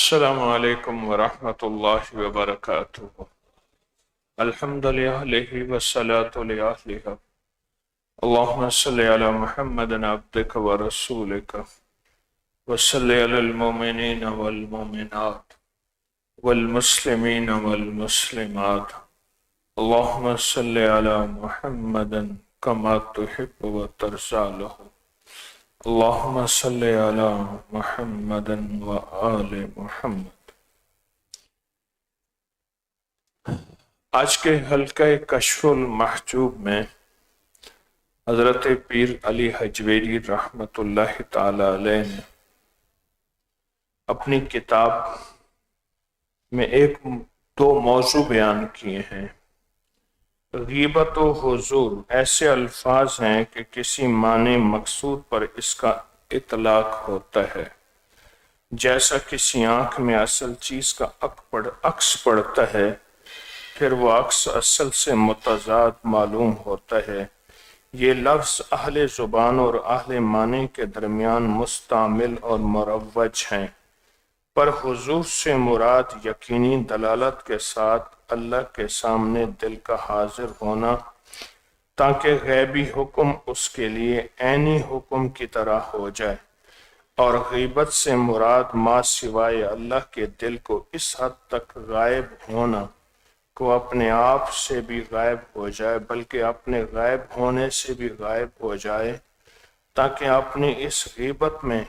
السلام علیکم ورحمۃ اللہ وبرکاتہ۔ الحمد للہ والصلاة للہ۔ اللہم صلی علی محمد عبدک ورسولک وصلی علی المؤمنین والمؤمنات والمسلمین والمسلمات۔ اللہم صلی علی محمد کما تحب وترضی لہ۔ اللہم صلی علی محمد وآل محمد۔ آج کے حلقہ کشف المحجوب میں حضرت پیر علی حجویری رحمۃ اللہ تعالی علیہ نے اپنی کتاب میں دو موضوع بیان کیے ہیں۔ غیبت و حضور ایسے الفاظ ہیں کہ کسی معنی مقصود پر اس کا اطلاق ہوتا ہے، جیسا کسی آنکھ میں اصل چیز کا عکس پڑتا ہے، پھر وہ عکس اصل سے متضاد معلوم ہوتا ہے۔ یہ لفظ اہل زبان اور اہل معنی کے درمیان مستعمل اور مروج ہیں، پر حضور سے مراد یقینی دلالت کے ساتھ اللہ کے سامنے دل کا حاضر ہونا، تاکہ غیبی حکم اس کے لیے عینی حکم کی طرح ہو جائے، اور غیبت سے مراد ما سوائے اللہ کے دل کو اس حد تک غائب ہونا کو اپنے آپ سے بھی غائب ہو جائے، بلکہ اپنے غائب ہونے سے بھی غائب ہو جائے، تاکہ اپنی اس غیبت میں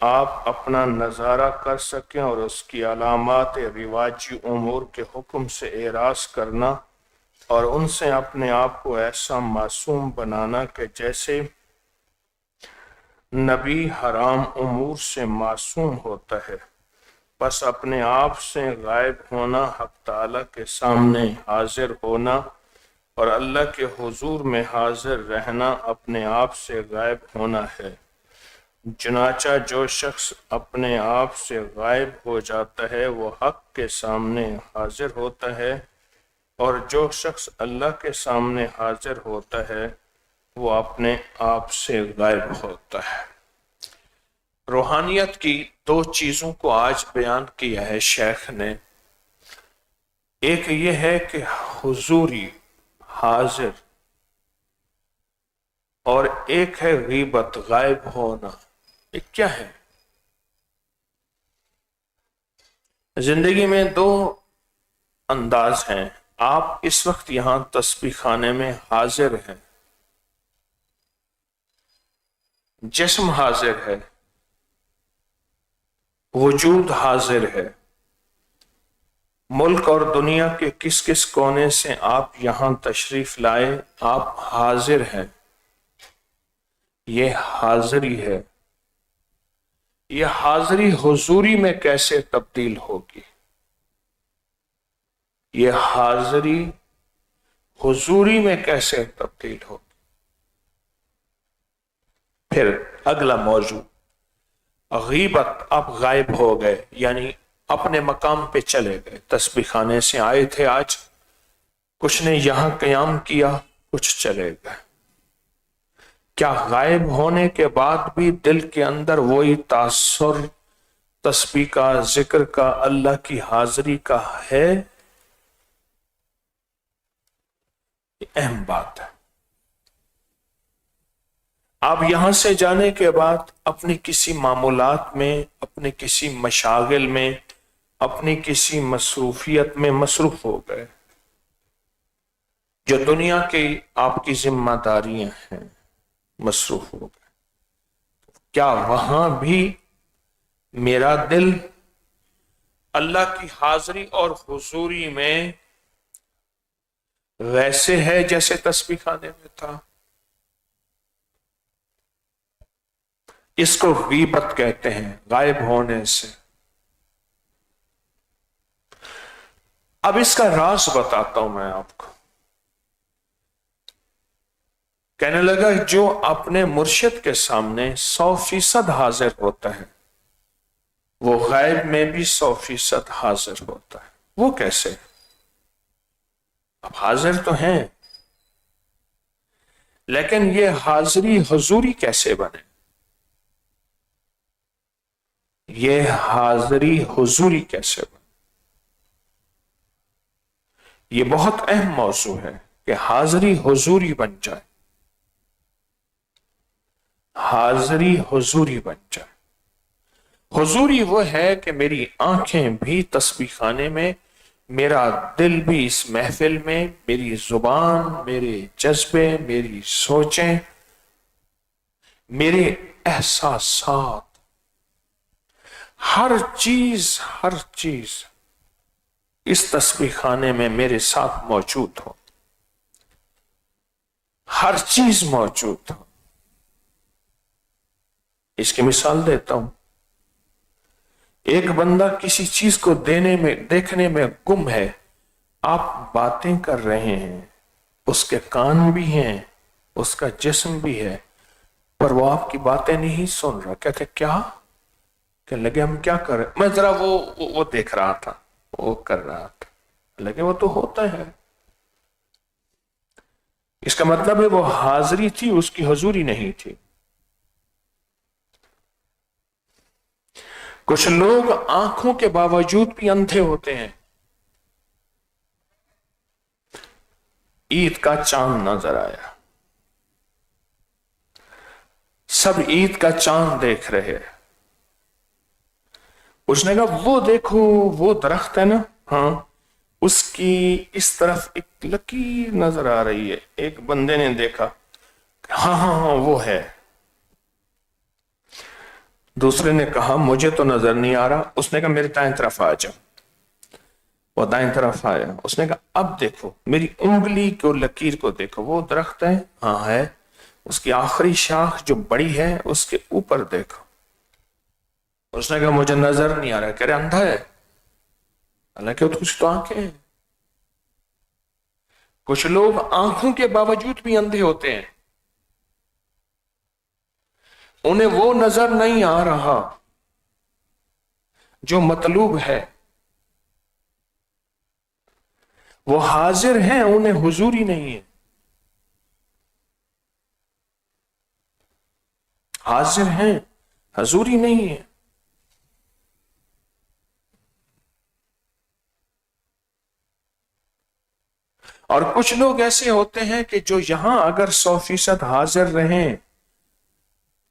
آپ اپنا نظارہ کر سکیں اور اس کی علامات رواجی امور کے حکم سے اعراض کرنا اور ان سے اپنے آپ کو ایسا معصوم بنانا کہ جیسے نبی حرام امور سے معصوم ہوتا ہے۔ بس اپنے آپ سے غائب ہونا، حق تعالیٰ کے سامنے حاضر ہونا اور اللہ کے حضور میں حاضر رہنا اپنے آپ سے غائب ہونا ہے۔ چنانچہ جو شخص اپنے آپ سے غائب ہو جاتا ہے وہ حق کے سامنے حاضر ہوتا ہے، اور جو شخص اللہ کے سامنے حاضر ہوتا ہے وہ اپنے آپ سے غائب ہوتا ہے۔ روحانیت کی دو چیزوں کو آج بیان کیا ہے شیخ نے۔ ایک یہ ہے کہ حضوری، حاضر، اور ایک ہے غیبت، غائب ہونا۔ یہ کیا ہے؟ زندگی میں دو انداز ہیں۔ آپ اس وقت یہاں تسبیح خانے میں حاضر ہیں، جسم حاضر ہے، وجود حاضر ہے۔ ملک اور دنیا کے کس کس کونے سے آپ یہاں تشریف لائے، آپ حاضر ہیں۔ یہ حاضری ہے۔ یہ حاضری حضوری میں کیسے تبدیل ہوگی؟ یہ حاضری حضوری میں کیسے تبدیل ہوگی؟ پھر اگلا موضوع، غیبت، آپ غائب ہو گئے، یعنی اپنے مقام پہ چلے گئے۔ تسبیح خانے سے آئے تھے آج، کچھ نے یہاں قیام کیا، کچھ چلے گئے۔ کیا غائب ہونے کے بعد بھی دل کے اندر وہی تاثر تسبیح کا، ذکر کا، اللہ کی حاضری کا ہے؟ یہ اہم بات ہے۔ آپ یہاں سے جانے کے بعد اپنی کسی معمولات میں، اپنے کسی مشاغل میں، اپنی کسی مصروفیت میں مصروف ہو گئے، جو دنیا کی آپ کی ذمہ داریاں ہیں، مصروف ہو گئے۔ کیا وہاں بھی میرا دل اللہ کی حاضری اور حضوری میں ویسے ہے جیسے تسبیح خانے میں تھا؟ اس کو غیبت کہتے ہیں، غائب ہونے سے۔ اب اس کا راز بتاتا ہوں میں آپ کو۔ کہنے لگا جو اپنے مرشد کے سامنے 100% حاضر ہوتا ہے وہ غائب میں بھی 100% حاضر ہوتا ہے۔ وہ کیسے؟ اب حاضر تو ہیں، لیکن یہ حاضری حضوری کیسے بنے؟ یہ حاضری حضوری کیسے بنے؟ یہ بہت اہم موضوع ہے کہ حاضری حضوری بن جائے، حاضری حضوری بن جائے۔ حضوری وہ ہے کہ میری آنکھیں بھی تسبیح خانے میں، میرا دل بھی اس محفل میں، میری زبان، میرے جذبے، میری سوچیں، میرے احساسات، ہر چیز اس تسبیح خانے میں میرے ساتھ موجود ہو، ہر چیز موجود ہو۔ اس کی مثال دیتا ہوں، ایک بندہ کسی چیز کو دیکھنے میں گم ہے، آپ باتیں کر رہے ہیں، اس کے کان بھی ہیں، اس کا جسم بھی ہے، پر وہ آپ کی باتیں نہیں سن رہا۔ کہتے کیا؟ کہ لگے ہم کیا کر رہے؟ میں ذرا وہ دیکھ رہا تھا، وہ کر رہا تھا۔ لگے وہ تو ہوتا ہے۔ اس کا مطلب ہے وہ حاضری تھی، اس کی حضوری نہیں تھی۔ کچھ لوگ آنکھوں کے باوجود بھی اندھے ہوتے ہیں۔ عید کا چاند نظر آیا، سب عید کا چاند دیکھ رہے۔ اس نے کہا وہ دیکھو، وہ درخت ہے نا، ہاں اس کی اس طرف ایک لکیر نظر آ رہی ہے۔ ایک بندے نے دیکھا، ہاں ہاں ہاں وہ ہے۔ دوسرے نے کہا مجھے تو نظر نہیں آ رہا۔ اس نے کہا میرے دائیں طرف آ جاؤ۔ وہ دائیں طرف آیا، اس نے کہا اب دیکھو میری انگلی کو لکیر کو دیکھو، وہ درخت ہے، ہاں ہے، اس کی آخری شاخ جو بڑی ہے اس کے اوپر دیکھو۔ اس نے کہا مجھے نظر نہیں آ رہا۔ کہہ رہے اندھا ہے؟ حالانکہ کچھ تو آنکھیں ہیں۔ کچھ لوگ آنکھوں کے باوجود بھی اندھے ہوتے ہیں، انہیں وہ نظر نہیں آ رہا جو مطلوب ہے۔ وہ حاضر ہیں، انہیں حضوری نہیں ہے۔ حاضر ہیں، حضوری نہیں ہے۔ اور کچھ لوگ ایسے ہوتے ہیں کہ جو یہاں اگر 100% حاضر رہیں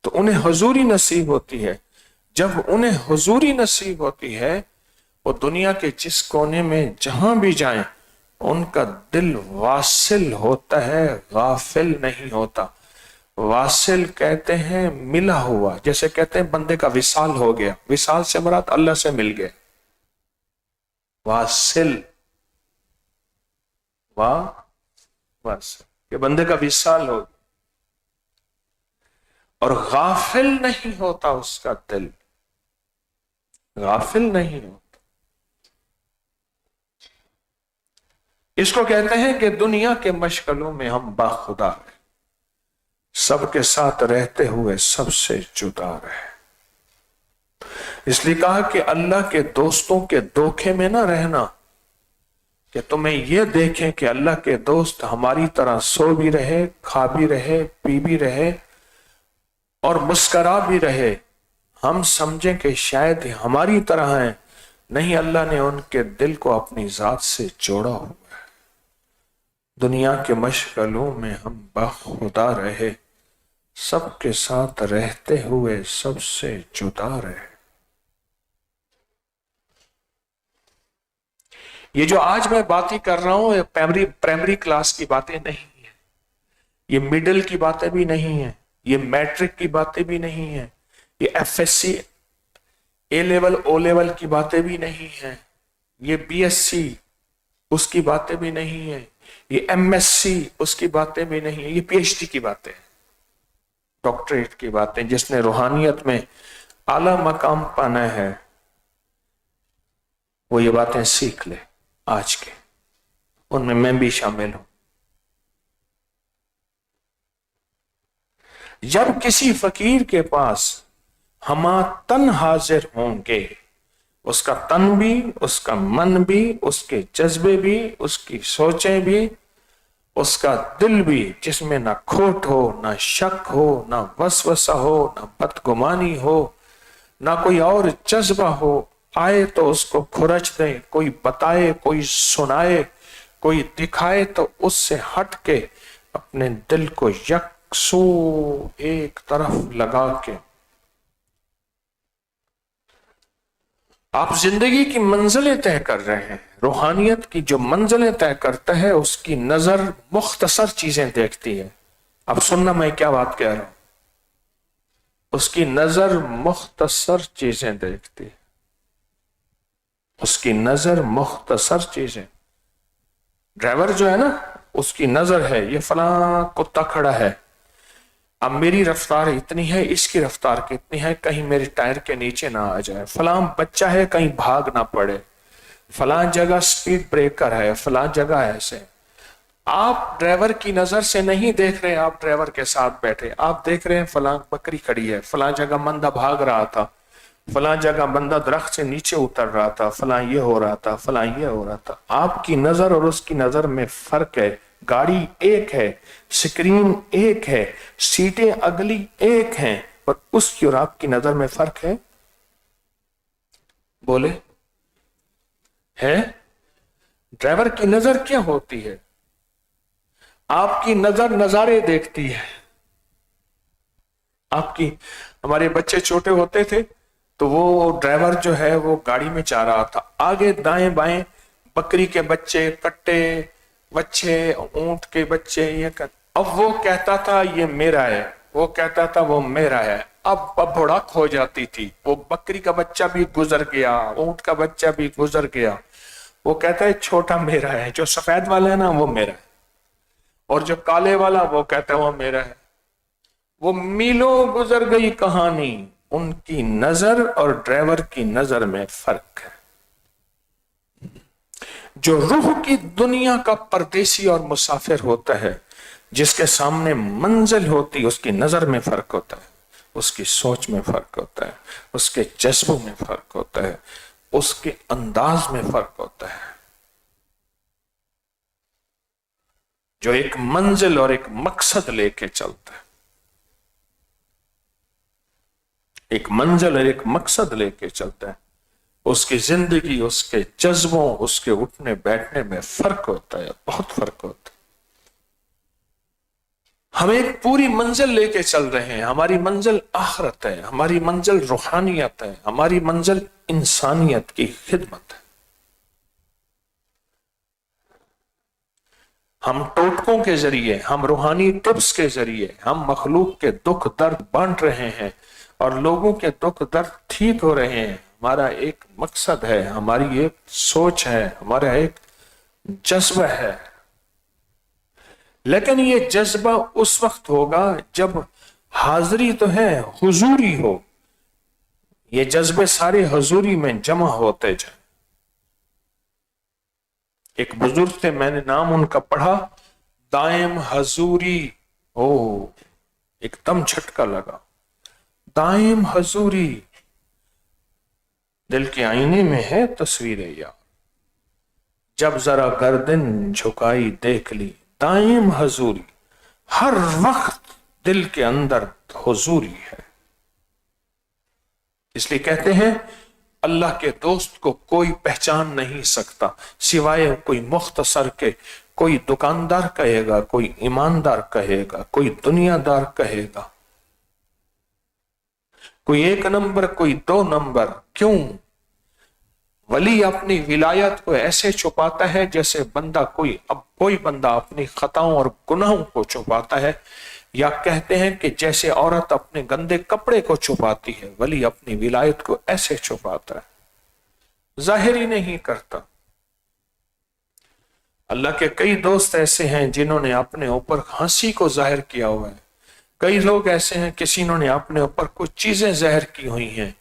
تو انہیں حضوری نصیب ہوتی ہے۔ جب انہیں حضوری نصیب ہوتی ہے، وہ دنیا کے جس کونے میں جہاں بھی جائیں ان کا دل واصل ہوتا ہے، غافل نہیں ہوتا۔ واصل کہتے ہیں ملا ہوا، جیسے کہتے ہیں بندے کا وصال ہو گیا۔ وصال سے مراد اللہ سے مل گئے۔ واصل واصل کہ بندے کا وصال ہو گیا، اور غافل نہیں ہوتا اس کا دل، غافل نہیں ہوتا۔ اس کو کہتے ہیں کہ دنیا کے مشغلوں میں ہم باخدا ہیں، سب کے ساتھ رہتے ہوئے سب سے جدا رہے۔ اس لیے کہا کہ اللہ کے دوستوں کے دھوکے میں نہ رہنا، کہ تمہیں یہ دیکھیں کہ اللہ کے دوست ہماری طرح سو بھی رہے، کھا بھی رہے، پی بھی رہے اور مسکرا بھی رہے، ہم سمجھیں کہ شاید ہماری طرح ہیں۔ نہیں، اللہ نے ان کے دل کو اپنی ذات سے جوڑا ہوا ہے۔ دنیا کے مشغلوں میں ہم باخدا رہے، سب کے ساتھ رہتے ہوئے سب سے جدا رہے۔ یہ جو آج میں باتیں کر رہا ہوں، یہ پرائمری کلاس کی باتیں نہیں ہیں، یہ مڈل کی باتیں بھی نہیں ہیں، یہ میٹرک کی باتیں بھی نہیں ہیں، یہ ایف ایس سی اے لیول او لیول کی باتیں بھی نہیں ہیں، یہ بی ایس سی اس کی باتیں بھی نہیں ہیں، یہ ایم ایس سی اس کی باتیں بھی نہیں ہیں، یہ پی ایچ ڈی کی باتیں ہیں، ڈاکٹریٹ کی باتیں۔ جس نے روحانیت میں اعلیٰ مقام پانا ہے وہ یہ باتیں سیکھ لے آج کے، ان میں بھی شامل ہوں۔ جب کسی فقیر کے پاس ہما تن حاضر ہوں گے، اس کا تن بھی، اس کا من بھی، اس کے جذبے بھی، اس کی سوچیں بھی، اس کا دل بھی، جس میں نہ کھوٹ ہو، نہ شک ہو، نہ وسوسہ ہو، نہ بدگمانی ہو، ना कोई और जज्बा हो, आए तो उसको खुरच दे, कोई बताए, कोई सुनाए, कोई दिखाए तो उससे हट के अपने दिल को यकसू एक तरफ लगा के आप जिंदगी की मंजिलें तय कर रहे हैं। रूहानियत की जो मंजिलें तय करता है उसकी नजर मुख्तसर चीजें देखती है। अब सुनना मैं क्या बात कह रहा हूं। उसकी नजर मुख्तसर चीजें देखती है, उसकी नजर मुख्तसर चीजें। ड्राइवर जो है ना, उसकी नजर है ये फला कुत्ता खड़ा है, अब मेरी रफ्तार इतनी है, इसकी रफ्तार कितनी है, कहीं मेरे टायर के नीचे ना आ जाए, फला बच्चा है कहीं भाग ना पड़े, फला जगह स्पीड ब्रेकर है, फला जगह ऐसे। आप ड्राइवर की नजर से नहीं देख रहे, आप ड्राइवर के साथ बैठे, आप देख रहे हैं फला बकरी खड़ी है, फला जगह बंदा भाग रहा था, फला जगह बंदा दरख्त से नीचे उतर रहा था, फला ये हो रहा था, फला ये हो रहा था। आपकी नजर और उसकी नजर में फर्क है। गाड़ी एक है, स्क्रीन एक है, सीटें अगली एक हैं, पर उसकी और आपकी नजर में फर्क है। बोले है? ड्राइवर की नजर क्या होती है? आपकी नजर नजारे देखती है। आपकी, हमारे बच्चे छोटे होते थे तो वो ड्राइवर जो है वो गाड़ी में जा रहा था, आगे दाएं बाएं बकरी के बच्चे, कट्टे बच्चे, ऊंट के बच्चे, ये अब वो कहता था ये मेरा है, वो कहता था वो मेरा है। अब भुड़क हो जाती थी, वो बकरी का बच्चा भी गुजर गया, ऊंट का बच्चा भी गुजर गया, वो कहता है छोटा मेरा है, जो सफेद वाला है ना वो मेरा है, और जो काले वाला वो कहता है वो मेरा है। वो मीलों गुजर गई कहानी, उनकी नजर और ड्राइवर की नजर में फर्क है। जो रूह की दुनिया का परदेसी और मुसाफिर होता है, जिसके सामने मंजिल होती है, उसकी नजर में फर्क होता है, उसकी सोच में फर्क होता है, उसके जज्बों में फर्क होता है, उसके अंदाज में फर्क होता है। जो एक मंजिल और एक मकसद लेके चलता है, एक मंजिल और एक मकसद लेके चलता है, उसकी जिंदगी, उसके जज्बों, उसके उठने बैठने में फर्क होता है, बहुत फर्क होता है। हम एक पूरी मंजिल लेके चल रहे हैं। हमारी मंजिल आखिरत है, हमारी मंजिल रूहानियत है, हमारी मंजिल इंसानियत की खिदमत है। हम टोटकों के जरिए, हम रूहानी टिप्स के जरिए हम मखलूक के दुख दर्द बांट रहे हैं और लोगों के दुख दर्द ठीक हो रहे हैं। हमारा एक मकसद है, हमारी एक सोच है, हमारा एक जज्बा है। लेकिन ये जज्बा उस वक्त होगा जब हाजिरी तो है, हुजूरी हो। ये जज्बे सारे हुजूरी में जमा होते जाए। एक बुजुर्ग थे, मैंने नाम उनका पढ़ा, दायम हजूरी। ओ, एकदम झटका लगा। दायम हजूरी, दिल के आईने में है तस्वीरें यार, जब जरा गर्दन झुकाई देख ली, दायम हजूरी, हर वक्त दिल के अंदर हुजूरी है। इसलिए कहते हैं अल्लाह के दोस्त को कोई पहचान नहीं सकता सिवाय कोई मुख्तसर के। कोई दुकानदार कहेगा, कोई ईमानदार कहेगा, कोई दुनियादार कहेगा, कोई एक नंबर, कोई दो नंबर। क्यों? वली अपनी विलायत को ऐसे छुपाता है जैसे कोई बंदा अपनी खताओं और गुनाहों को छुपाता है, या कहते हैं कि जैसे औरत अपने गंदे कपड़े को छुपाती है, वली अपनी विलायत को ऐसे छुपाता है, जाहिर ही नहीं करता। अल्लाह के कई दोस्त ऐसे हैं जिन्होंने अपने ऊपर हंसी को जाहिर किया हुआ है। कई लोग ऐसे हैं किसी ने अपने ऊपर कुछ चीजें जाहिर की हुई हैं,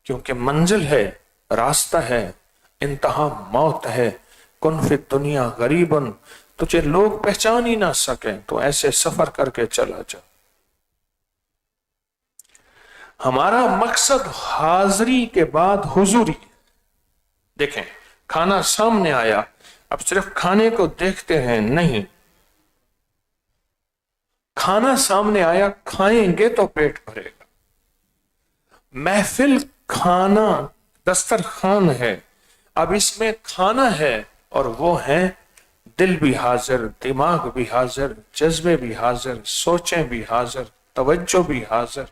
क्योंकि मंजिल है, रास्ता है, इंतहा मौत है। कुन फिर दुनिया गरीबन, तुझे लोग पहचान ही ना सके तो ऐसे सफर करके चला जा। हमारा मकसद हाजिरी के बाद हुजूरी। देखें, खाना सामने आया, अब सिर्फ खाने को देखते हैं नहीं, खाना सामने आया, खाएंगे तो पेट भरेगा। महफिल کھانا دسترخوان ہے، اب اس میں کھانا ہے، اور وہ ہے دل بھی حاضر، دماغ بھی حاضر، جذبے بھی حاضر، سوچیں بھی حاضر، توجہ بھی حاضر،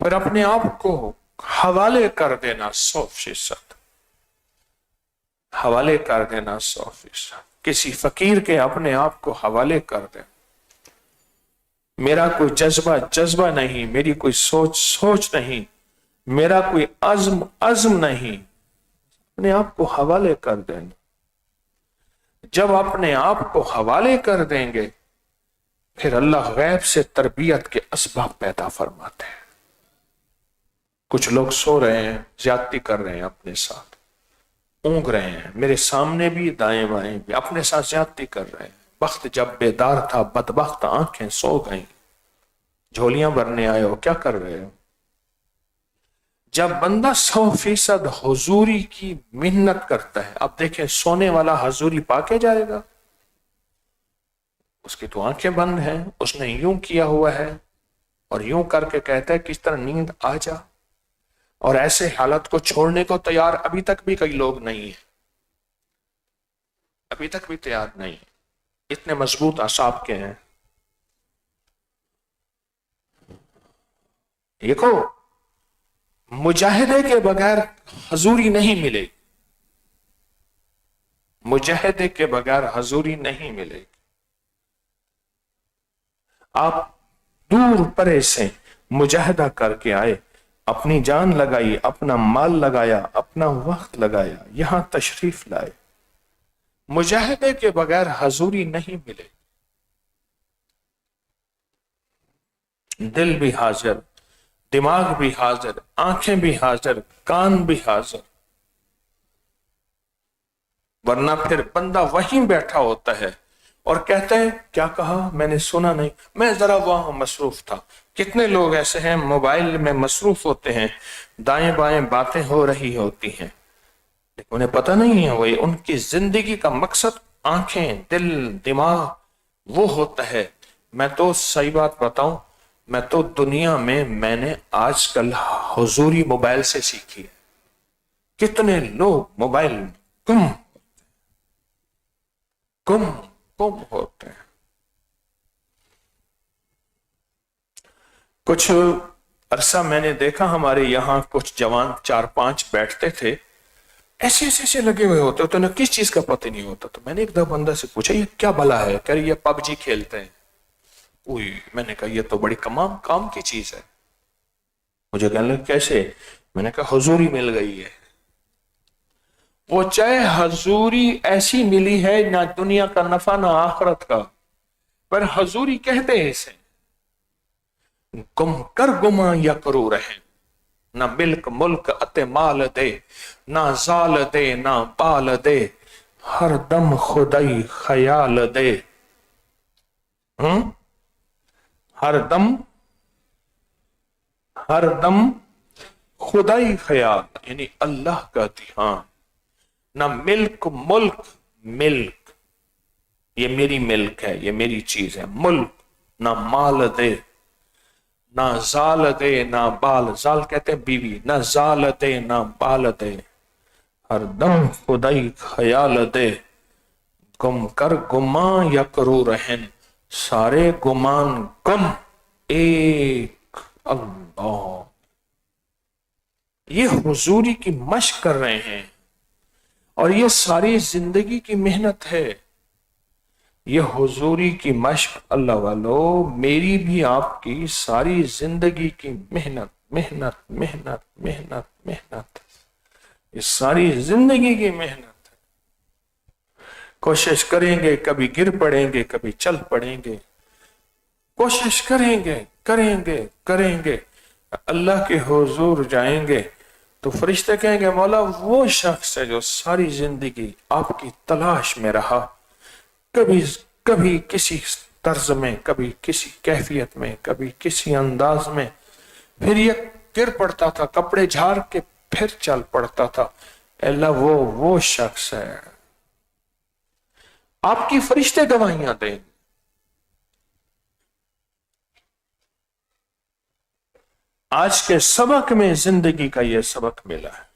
پر اپنے آپ کو حوالے کر دینا 100%، حوالے کر دینا 100%، کسی فقیر کے اپنے آپ کو حوالے کر دیں۔ میرا کوئی جذبہ نہیں، میری کوئی سوچ نہیں، میرا کوئی عزم نہیں، اپنے آپ کو حوالے کر دینا۔ جب اپنے آپ کو حوالے کر دیں گے، پھر اللہ غیب سے تربیت کے اسباب پیدا فرماتے ہیں۔ کچھ لوگ سو رہے ہیں، زیادتی کر رہے ہیں اپنے ساتھ، اونگ رہے ہیں، میرے سامنے بھی دائیں بائیں بھی اپنے ساتھ زیادتی کر رہے ہیں۔ وقت جب بیدار تھا، بدبخت آنکھیں سو گئیں، جھولیاں بھرنے آئے ہو، کیا کر رہے ہو؟ جب بندہ 100% حضوری کی محنت کرتا ہے، اب دیکھیں سونے والا حضوری پا کے جائے گا؟ اس کی تو آنکھیں بند ہیں، اس نے یوں کیا ہوا ہے، اور یوں کر کے کہتا ہے کس طرح نیند آ جا، اور ایسے حالت کو چھوڑنے کو تیار ابھی تک بھی کئی لوگ نہیں ہیں، ابھی تک بھی تیار نہیں ہیں، اتنے مضبوط اعصاب کے ہیں۔ دیکھو، مجاہدے کے بغیر حضوری نہیں ملے گی، مجاہدے کے بغیر حضوری نہیں ملے گی۔ آپ دور پرے سے مجاہدہ کر کے آئے، اپنی جان لگائی، اپنا مال لگایا، اپنا وقت لگایا، یہاں تشریف لائے، مجاہدے کے بغیر حضوری نہیں ملے۔ دل بھی حاضر، دماغ بھی حاضر، آنکھیں بھی حاضر، کان بھی حاضر، ورنہ پھر بندہ وہیں بیٹھا ہوتا ہے اور کہتے ہیں کیا کہا میں نے سنا نہیں، میں ذرا وہاں مصروف تھا۔ کتنے لوگ ایسے ہیں موبائل میں مصروف ہوتے ہیں، دائیں بائیں باتیں ہو رہی ہوتی ہیں، لیکن انہیں پتہ نہیں ہے وہی ان کی زندگی کا مقصد آنکھیں، دل، دماغ وہ ہوتا ہے۔ میں تو صحیح بات بتاؤں، میں تو دنیا میں نے آج کل حضوری موبائل سے سیکھی ہے۔ کتنے لوگ موبائل گم ہوتے ہیں۔ کچھ عرصہ میں نے دیکھا ہمارے یہاں کچھ جوان 4-5 بیٹھتے تھے، ایسے لگے ہوئے ہوتے تو انہیں کس چیز کا پتہ نہیں ہوتا۔ تو میں نے ایک دو بندہ سے پوچھا یہ کیا بلا ہے؟ کہہ رہی یہ پب جی کھیلتے ہیں۔ میں نے کہا یہ تو بڑی کام کی چیز ہے۔ مجھے کہنے لگا کیسے؟ میں نے کہا حضوری مل گئی ہے۔ وہ چاہے حضوری ایسی ملی ہے نہ دنیا کا نفع نہ آخرت کا، پر حضوری کہتے ہیں اسے گم کر گما یا کرو رہے، نہ ملک ملک اتے مال دے، نہ زال دے نہ بال دے، ہر دم خدائی خیال دے، ہر دم خدائی خیال، یعنی اللہ کا دھیان، نہ ملک ملک یہ میری ملک ہے، یہ میری چیز ہے، ملک نہ مال دے، نہ زال دے نہ بال، زال کہتے ہیں بیوی، نہ زال دے نہ بال دے، ہر دم خدائی خیال دے، گم کر گمان یا کرو رہن، سارے گمان گم ایک اللہ۔ یہ حضوری کی مشق کر رہے ہیں، اور یہ ساری زندگی کی محنت ہے، یہ حضوری کی مشق اللہ والو، میری بھی آپ کی ساری زندگی کی محنت، یہ ساری زندگی کی محنت ہے۔ کوشش کریں گے کبھی گر پڑیں گے، کبھی چل پڑیں گے، کوشش کریں گے، اللہ کے حضور جائیں گے تو فرشتے کہیں گے مولا وہ شخص ہے جو ساری زندگی آپ کی تلاش میں رہا، کبھی کسی طرز میں، کبھی کسی کیفیت میں، کبھی کسی انداز میں، پھر یہ گر پڑتا تھا، کپڑے جھاڑ کے پھر چل پڑتا تھا۔ اللہ وہ شخص ہے، آپ کی فرشتے گواہیاں دیں आज के सबक में जिंदगी का यह सबक मिला है,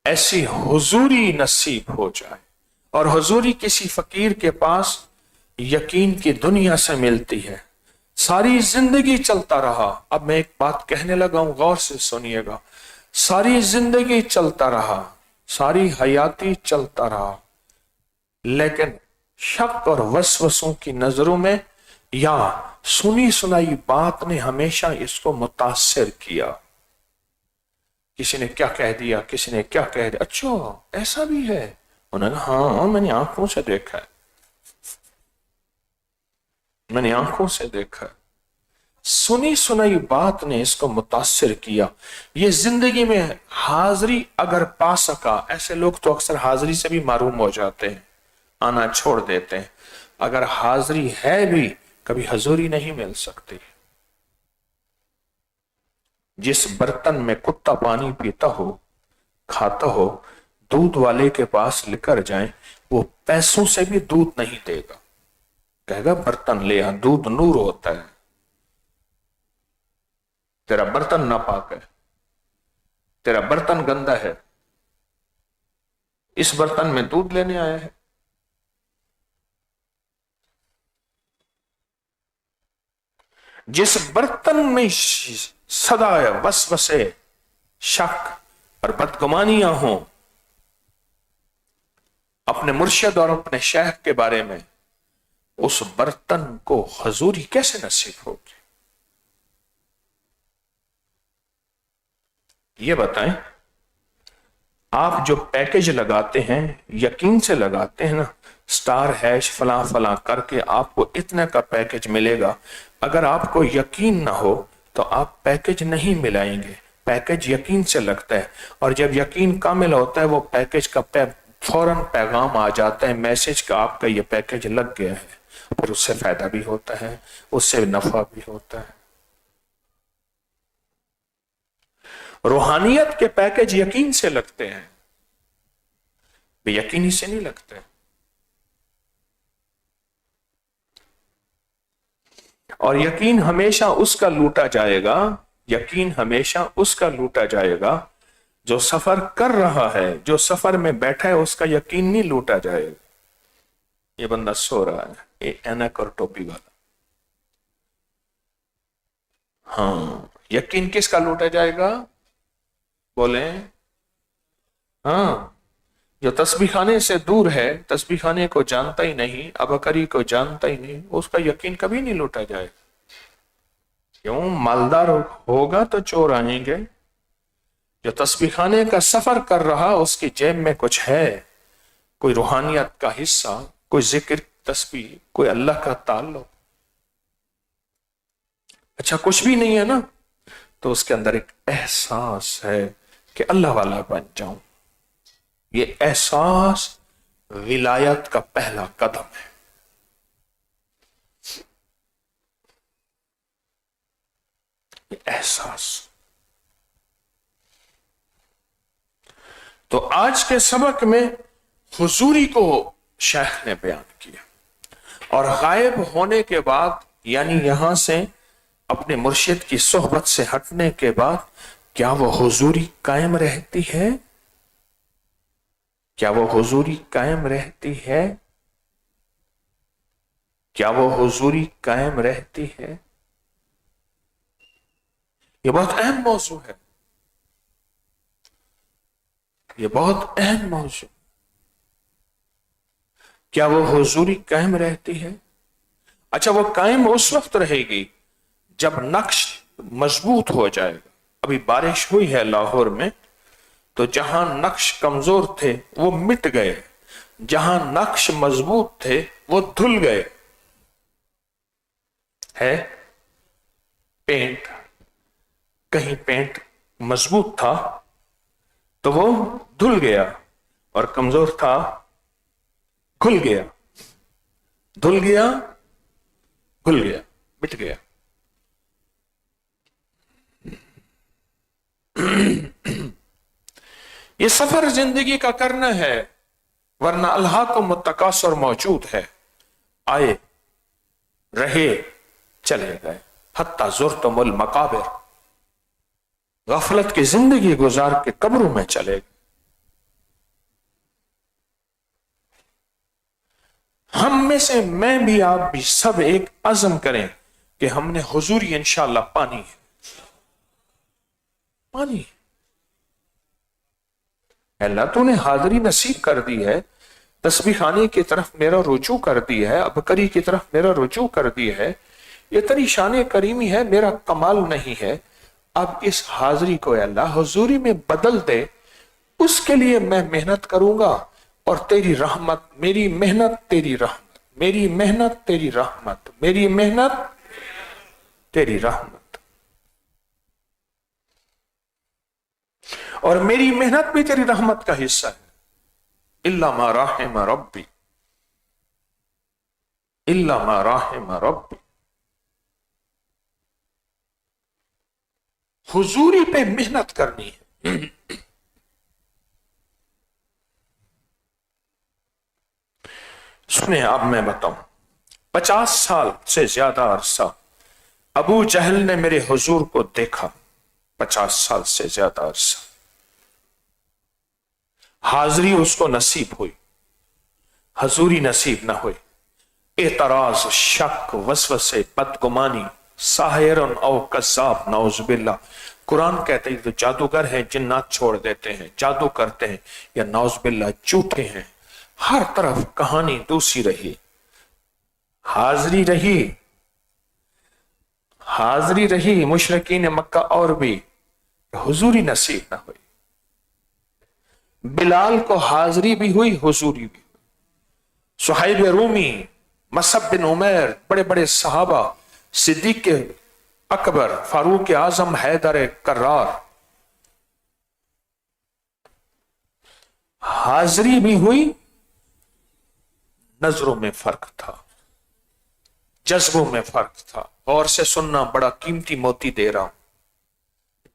ऐसी हुजूरी नसीब हो जाए। और हुजूरी किसी फकीर के पास यकीन की दुनिया से मिलती है। सारी जिंदगी चलता रहा, अब मैं एक बात कहने लगा हूं, गौर से सुनिएगा। सारी जिंदगी चलता रहा, सारी हयाती चलता रहा, लेकिन शक और वसवसों की नजरों में या सुनी सुनाई बात ने हमेशा इसको मुतासिर किया। किसी ने क्या कह दिया, किसी ने क्या कह दिया, अच्छा ऐसा भी है, उन्होंने हाँ मैंने आंखों से देखा है, मैंने आंखों से देखा है। सुनी सुनाई बात ने इसको मुतासिर किया। ये जिंदगी में हाजिरी अगर पा सका, ऐसे लोग तो अक्सर हाजिरी से भी मारूम हो जाते हैं, आना छोड़ देते हैं। अगर हाजिरी है भी, कभी हजूरी नहीं मिल सकती। जिस बर्तन में कुत्ता पानी पीता हो, खाता हो, दूध वाले के पास लेकर जाए, वो पैसों से भी दूध नहीं देगा, कहेगा बर्तन ले आ, दूध नूर होता है, तेरा बर्तन नापाक है, तेरा बर्तन गंदा है, इस बर्तन में दूध लेने आया है। जिस बर्तन में सदा वसवसे, शक और बदगुमानियां हों अपने मुर्शिद और अपने शेख के बारे में, उस बर्तन को हजूरी कैसे नसीब होगी? ये बताएं। आप जो पैकेज लगाते हैं, यकीन से लगाते हैं ना, स्टार हैश फला फला करके आपको इतने का पैकेज मिलेगा। अगर आपको यकीन ना हो तो आप पैकेज नहीं मिलाएंगे। पैकेज यकीन से लगता है, और जब यकीन कामिल होता है, वो पैकेज का फौरन पैगाम आ जाता है, मैसेज का, आपका ये पैकेज लग गया है। फिर उससे फायदा भी होता है, उससे नफा भी होता है। रूहानियत के पैकेज यकीन से लगते हैं, बेयकीनी से नहीं लगते। और यकीन हमेशा उसका लूटा जाएगा, यकीन हमेशा उसका लूटा जाएगा जो सफर कर रहा है। जो सफर में बैठा है उसका यकीन नहीं लूटा जाएगा। ये बंदा सो रहा है, ये ऐनक और टोपी वाला, हाँ, यकीन किसका लूटा जाएगा? बोले हाँ, जो तस्बीह खाने से दूर है, तस्बीह खाने को जानता ही नहीं, अबकरी को जानता ही नहीं, उसका यकीन कभी नहीं लूटा जाएगा। क्यों? मालदार होगा तो चोर आएंगे। जो तस्बीह खाने का सफर कर रहा, उसकी जेब में कुछ है, कोई रूहानियत का हिस्सा, कोई जिक्र, तस्बीह, कोई अल्लाह का ताल्लुक। अच्छा कुछ भी नहीं है ना, तो उसके अंदर एक एहसास है कि अल्लाह वाला बन जाऊं। ये एहसास विलायत का पहला कदम है। ये एहसास। तो आज के सबक में हुजूरी को शेख ने बयान किया, और गायब होने के बाद, यानी यहां से अपने मुर्शिद की सोहबत से हटने के बाद, क्या वो हुजूरी कायम रहती है? क्या वो हुजूरी कायम रहती है? क्या वो हुजूरी कायम रहती है? ये बहुत अहम मौजू है, ये बहुत अहम मौजू। क्या वो हुजूरी कायम रहती है? अच्छा, वो कायम उस वक्त रहेगी जब नक्श मजबूत हो जाएगा। अभी बारिश हुई है लाहौर में, तो जहां नक्श कमजोर थे वो मिट गए, जहां नक्श मजबूत थे वो धुल गए। है पेंट, कहीं पेंट मजबूत था तो वो धुल गया, और कमजोर था घुल गया, धुल गया, घुल गया, मिट गया। ये सफर जिंदगी का करना है, वरना अल्लाह को मुत्तकासर मौजूद है, आए रहे चले गए। हत्ता ज़ुरतुमुल मकाबिर, गफलत की जिंदगी गुजार के कब्रों में चले गए। हम में से, मैं भी आप भी, सब एक अज़म करें कि हमने हुजूरी इंशाअल्लाह पानी है, पानी। अल्लाह तूने हाजिरी नसीब कर दी है, तस्बीह खाने की तरफ मेरा रुजू कर दी है, अबकरी की तरफ मेरा रुजू कर दी है, ये तेरी शान करीमी है, मेरा कमाल नहीं है। अब इस हाजिरी को अल्लाह हुजूरी में बदल दे, उसके लिए मैं मेहनत करूंगा, और तेरी रहमत, मेरी मेहनत तेरी रहमत, मेरी मेहनत तेरी रहमत, मेरी मेहनत तेरी रहमत, और मेरी मेहनत भी तेरी रहमत का हिस्सा है। इल्ला मा राहिम रब्बी, इल्ला मा राहिम रब्बी। हुजूरी पे मेहनत करनी है। सुने, अब मैं बताऊं, 50 साल से ज्यादा अरसा अबू जहल ने मेरे हुजूर को देखा, 50 साल से ज्यादा अरसा हाजिरी उसको नसीब हुई, हजूरी नसीब न हुई। एतराज, शक, वसवसे, बदगुमानी, साहिरन औ कज़्ज़ाब, नौज़ुबिल्लाह। कुरान कहते हैं तो जादूगर हैं, जिन्नात छोड़ देते हैं, जादू करते हैं, या नौज़ुबिल्लाह झूठे हैं। हर तरफ कहानी दूसरी रही, हाजिरी रही, हाजिरी रही मुशरिकीन मक्का और भी, हुजूरी नसीब न हुई। बिलाल को हाजिरी भी हुई, हुजूरी भी। सुहैब रूमी, मसअब बिन उमैर, बड़े बड़े सहाबा, सिद्दीक अकबर, फारूक आजम, हैदर कर्रार, हाजिरी भी हुई। नजरों में फर्क था, जज्बों में फर्क था। और से सुनना, बड़ा कीमती मोती दे रहा हूं।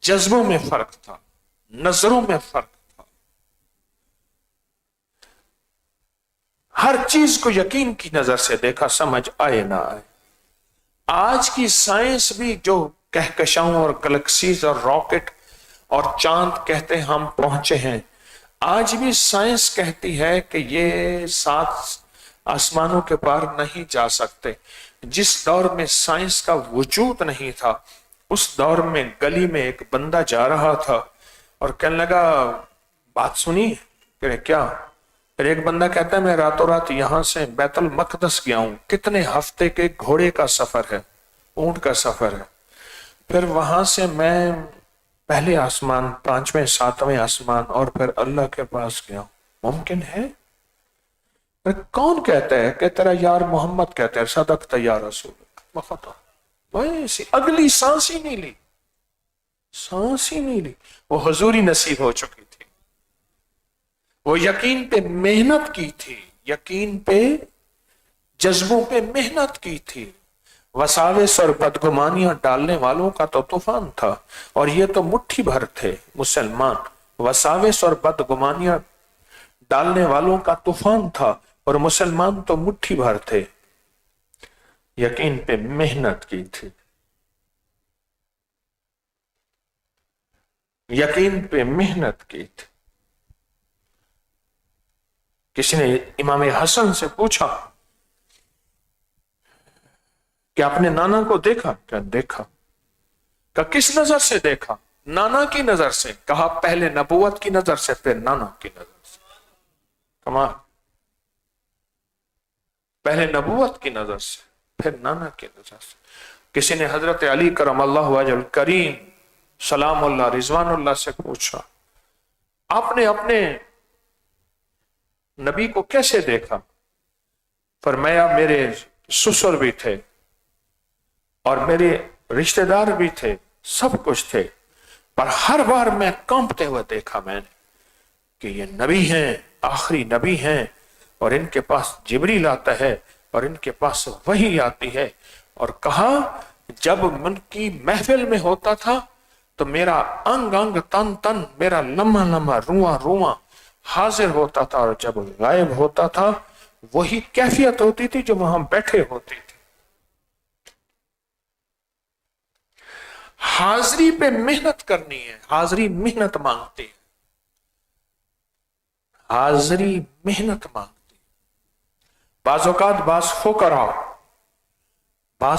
जज्बों में फर्क था, नजरों में फर्क था। हर चीज को यकीन की नजर से देखा, समझ आए ना आए। आज की साइंस भी जो कहकशाओं और गैलेक्सीज और रॉकेट और चांद कहते हैं हम पहुंचे हैं, आज भी साइंस कहती है कि ये 7 आसमानों के पार नहीं जा सकते। जिस दौर में साइंस का वजूद नहीं था, उस दौर में गली में एक बंदा जा रहा था और कहने लगा, बात सुनी? फिर क्या? फिर एक बंदा कहता है, मैं रातों रात यहां से बैतुल मकदस गया हूं। कितने हफ्ते के घोड़े का सफर है, ऊंट का सफर है। फिर वहां से मैं पहले आसमान, 5वें 7वें आसमान, और फिर अल्लाह के पास गया। मुमकिन है? कौन कहता है? कि तेरा यार मोहम्मद कहता है, सदक़त या रसूल। वैसे अगली सांस ही नहीं ली, सांस ही नहीं ली। वो हुजूरी नसीब हो चुकी थी, वो यकीन पे मेहनत की थी, यकीन पे, जज्बों पे मेहनत की थी। वसावेस और बदगुमानियां डालने वालों का तो तूफान था, और ये तो मुट्ठी भर थे मुसलमान। वसावेस और बदगुमानियां डालने वालों का तूफान था, और मुसलमान तो मुट्ठी भर थे। यकीन पे मेहनत की थी, यकीन पे मेहनत की थी। किसी ने इमाम हसन से पूछा कि आपने नाना को देखा? क्या देखा? का किस नजर से देखा? नाना की नजर से। कहा पहले नबूवत की नजर से, फिर नाना की नजर से। कमाल, पहले नबूवत की नजर से, फिर नाना की नजर से। किसी ने हजरत अली करमल्लाहु वजहुल करीम सलामुल्लाह रिजवानुल्लाह से पूछा, आपने अपने नबी को कैसे देखा? फरमाया, मेरे ससुर भी थे और मेरे रिश्तेदार भी थे, सब कुछ थे, पर हर बार मैं कांपते हुए देखा मैंने कि ये नबी हैं, आखिरी नबी हैं, और इनके पास जिब्रील आता है और इनके पास वही आती है। और कहा, जब मन की महफिल में होता था तो मेरा अंग अंग, तन तन, मेरा लम्हा लम्हा, रुआ रुआ हाजिर होता था, और जब गायब होता था वही कैफियत होती थी जो वहां बैठे होती थी। हाजिरी पे मेहनत करनी है। हाजिरी मेहनत मांगती है, हाजिरी मेहनत मांगती है। बाज़ औक़ात बास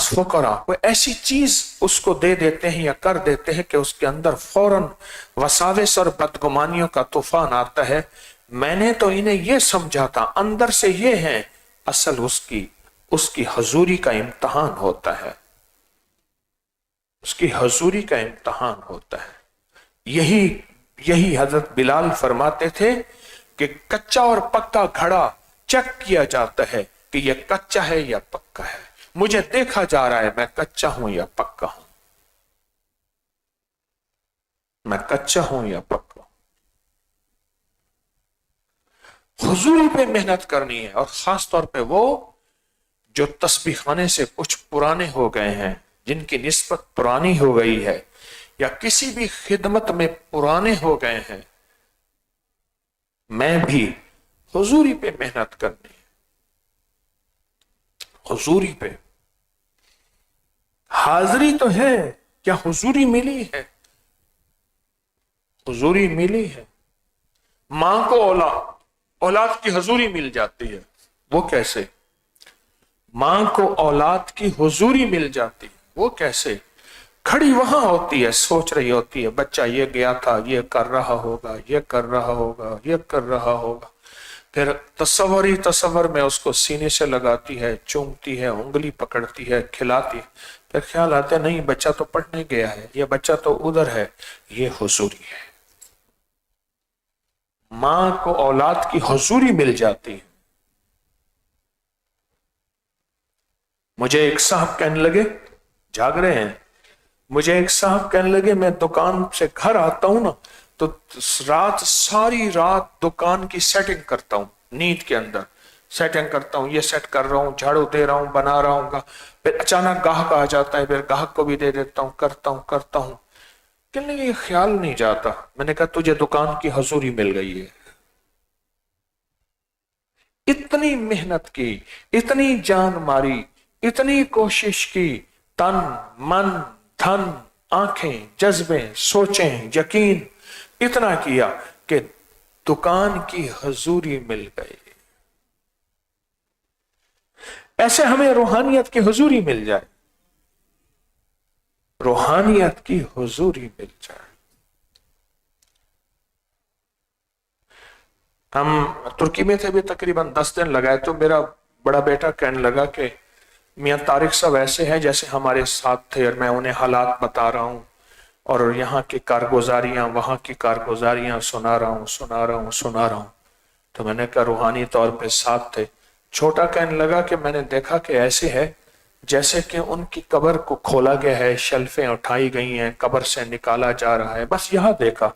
फुकरा कोई ऐसी चीज उसको दे देते हैं या कर देते हैं कि उसके अंदर फौरन वसाविस और बदगुमानियों का तूफान आता है। मैंने तो इन्हें यह समझा था, अंदर से ये है, असल उसकी हजूरी का इम्तहान होता है, उसकी हजूरी का इम्तहान होता है। यही हजरत बिलाल फरमाते थे कि कच्चा और पक्का घड़ा चेक किया जाता है कि यह कच्चा है या पक्का है। मुझे देखा जा रहा है मैं कच्चा हूं या पक्का हूं, मैं कच्चा हूं या पक्का हूं। हुजूरी पे मेहनत करनी है, और खास तौर पे वो जो तस्बीह खाने से कुछ पुराने हो गए हैं, जिनकी निस्बत पुरानी हो गई है, या किसी भी खिदमत में पुराने हो गए हैं। मैं भी हुजूरी पे मेहनत करनी है, हुजूरी पे। हाजिरी तो है, क्या हुजूरी मिली है? हुजूरी मिली है। मां को औलाद की हुजूरी मिल जाती है, वो कैसे? मां को औलाद की हुजूरी मिल जाती है, वो कैसे? खड़ी वहां होती है, सोच रही होती है, बच्चा ये गया था, ये कर रहा होगा, ये कर रहा होगा, ये कर रहा होगा। फिर तस्वर ही तस्वर में उसको सीने से लगाती है, चूमती है, उंगली पकड़ती है, खिलाती है। फिर ख्याल आता है नहीं, बच्चा तो पढ़ने गया है, ये बच्चा तो उधर है। ये हुजूरी है। मां को औलाद की हुजूरी मिल जाती है। मुझे एक साहब कहने लगे, जाग रहे हैं, मुझे एक साहब कहने लगे, मैं दुकान से घर आता हूं ना, तो सारी रात दुकान की सेटिंग करता हूं, नींद के अंदर सेटिंग करता हूं, ये सेट कर रहा हूं, झाड़ू दे रहा हूं, बना रहा हूं। फिर अचानक गाहक आ जाता है, फिर गाहक को भी दे देता हूं, करता हूं। कहने लगे ये ख्याल नहीं जाता। मैंने कहा तुझे दुकान की हुजूरी मिल गई है। इतनी मेहनत की, इतनी जान मारी, इतनी कोशिश की, तन मन धन आंखें जज्बे सोचें यकीन इतना किया कि दुकान की हुजूरी मिल गई। ऐसे हमें रूहानियत की हुजूरी मिल जाए, रूहानियत की हुजूरी मिल जाए। हम तुर्की में थे भी तकरीबन 10 दिन लगाए, तो मेरा बड़ा बेटा कहने लगा कि मियां तारिक साहब ऐसे हैं जैसे हमारे साथ थे, और मैं उन्हें हालात बता रहा हूं और यहाँ की कारगुजारियां, वहां की कारगुजारियां सुना रहा हूं। तो मैंने कहा रूहानी तौर पे साथ थे। छोटा कहने लगा कि मैंने देखा कि ऐसे है जैसे कि उनकी कब्र को खोला गया है, शेल्फें उठाई गई हैं, कब्र से निकाला जा रहा है, बस यहां देखा।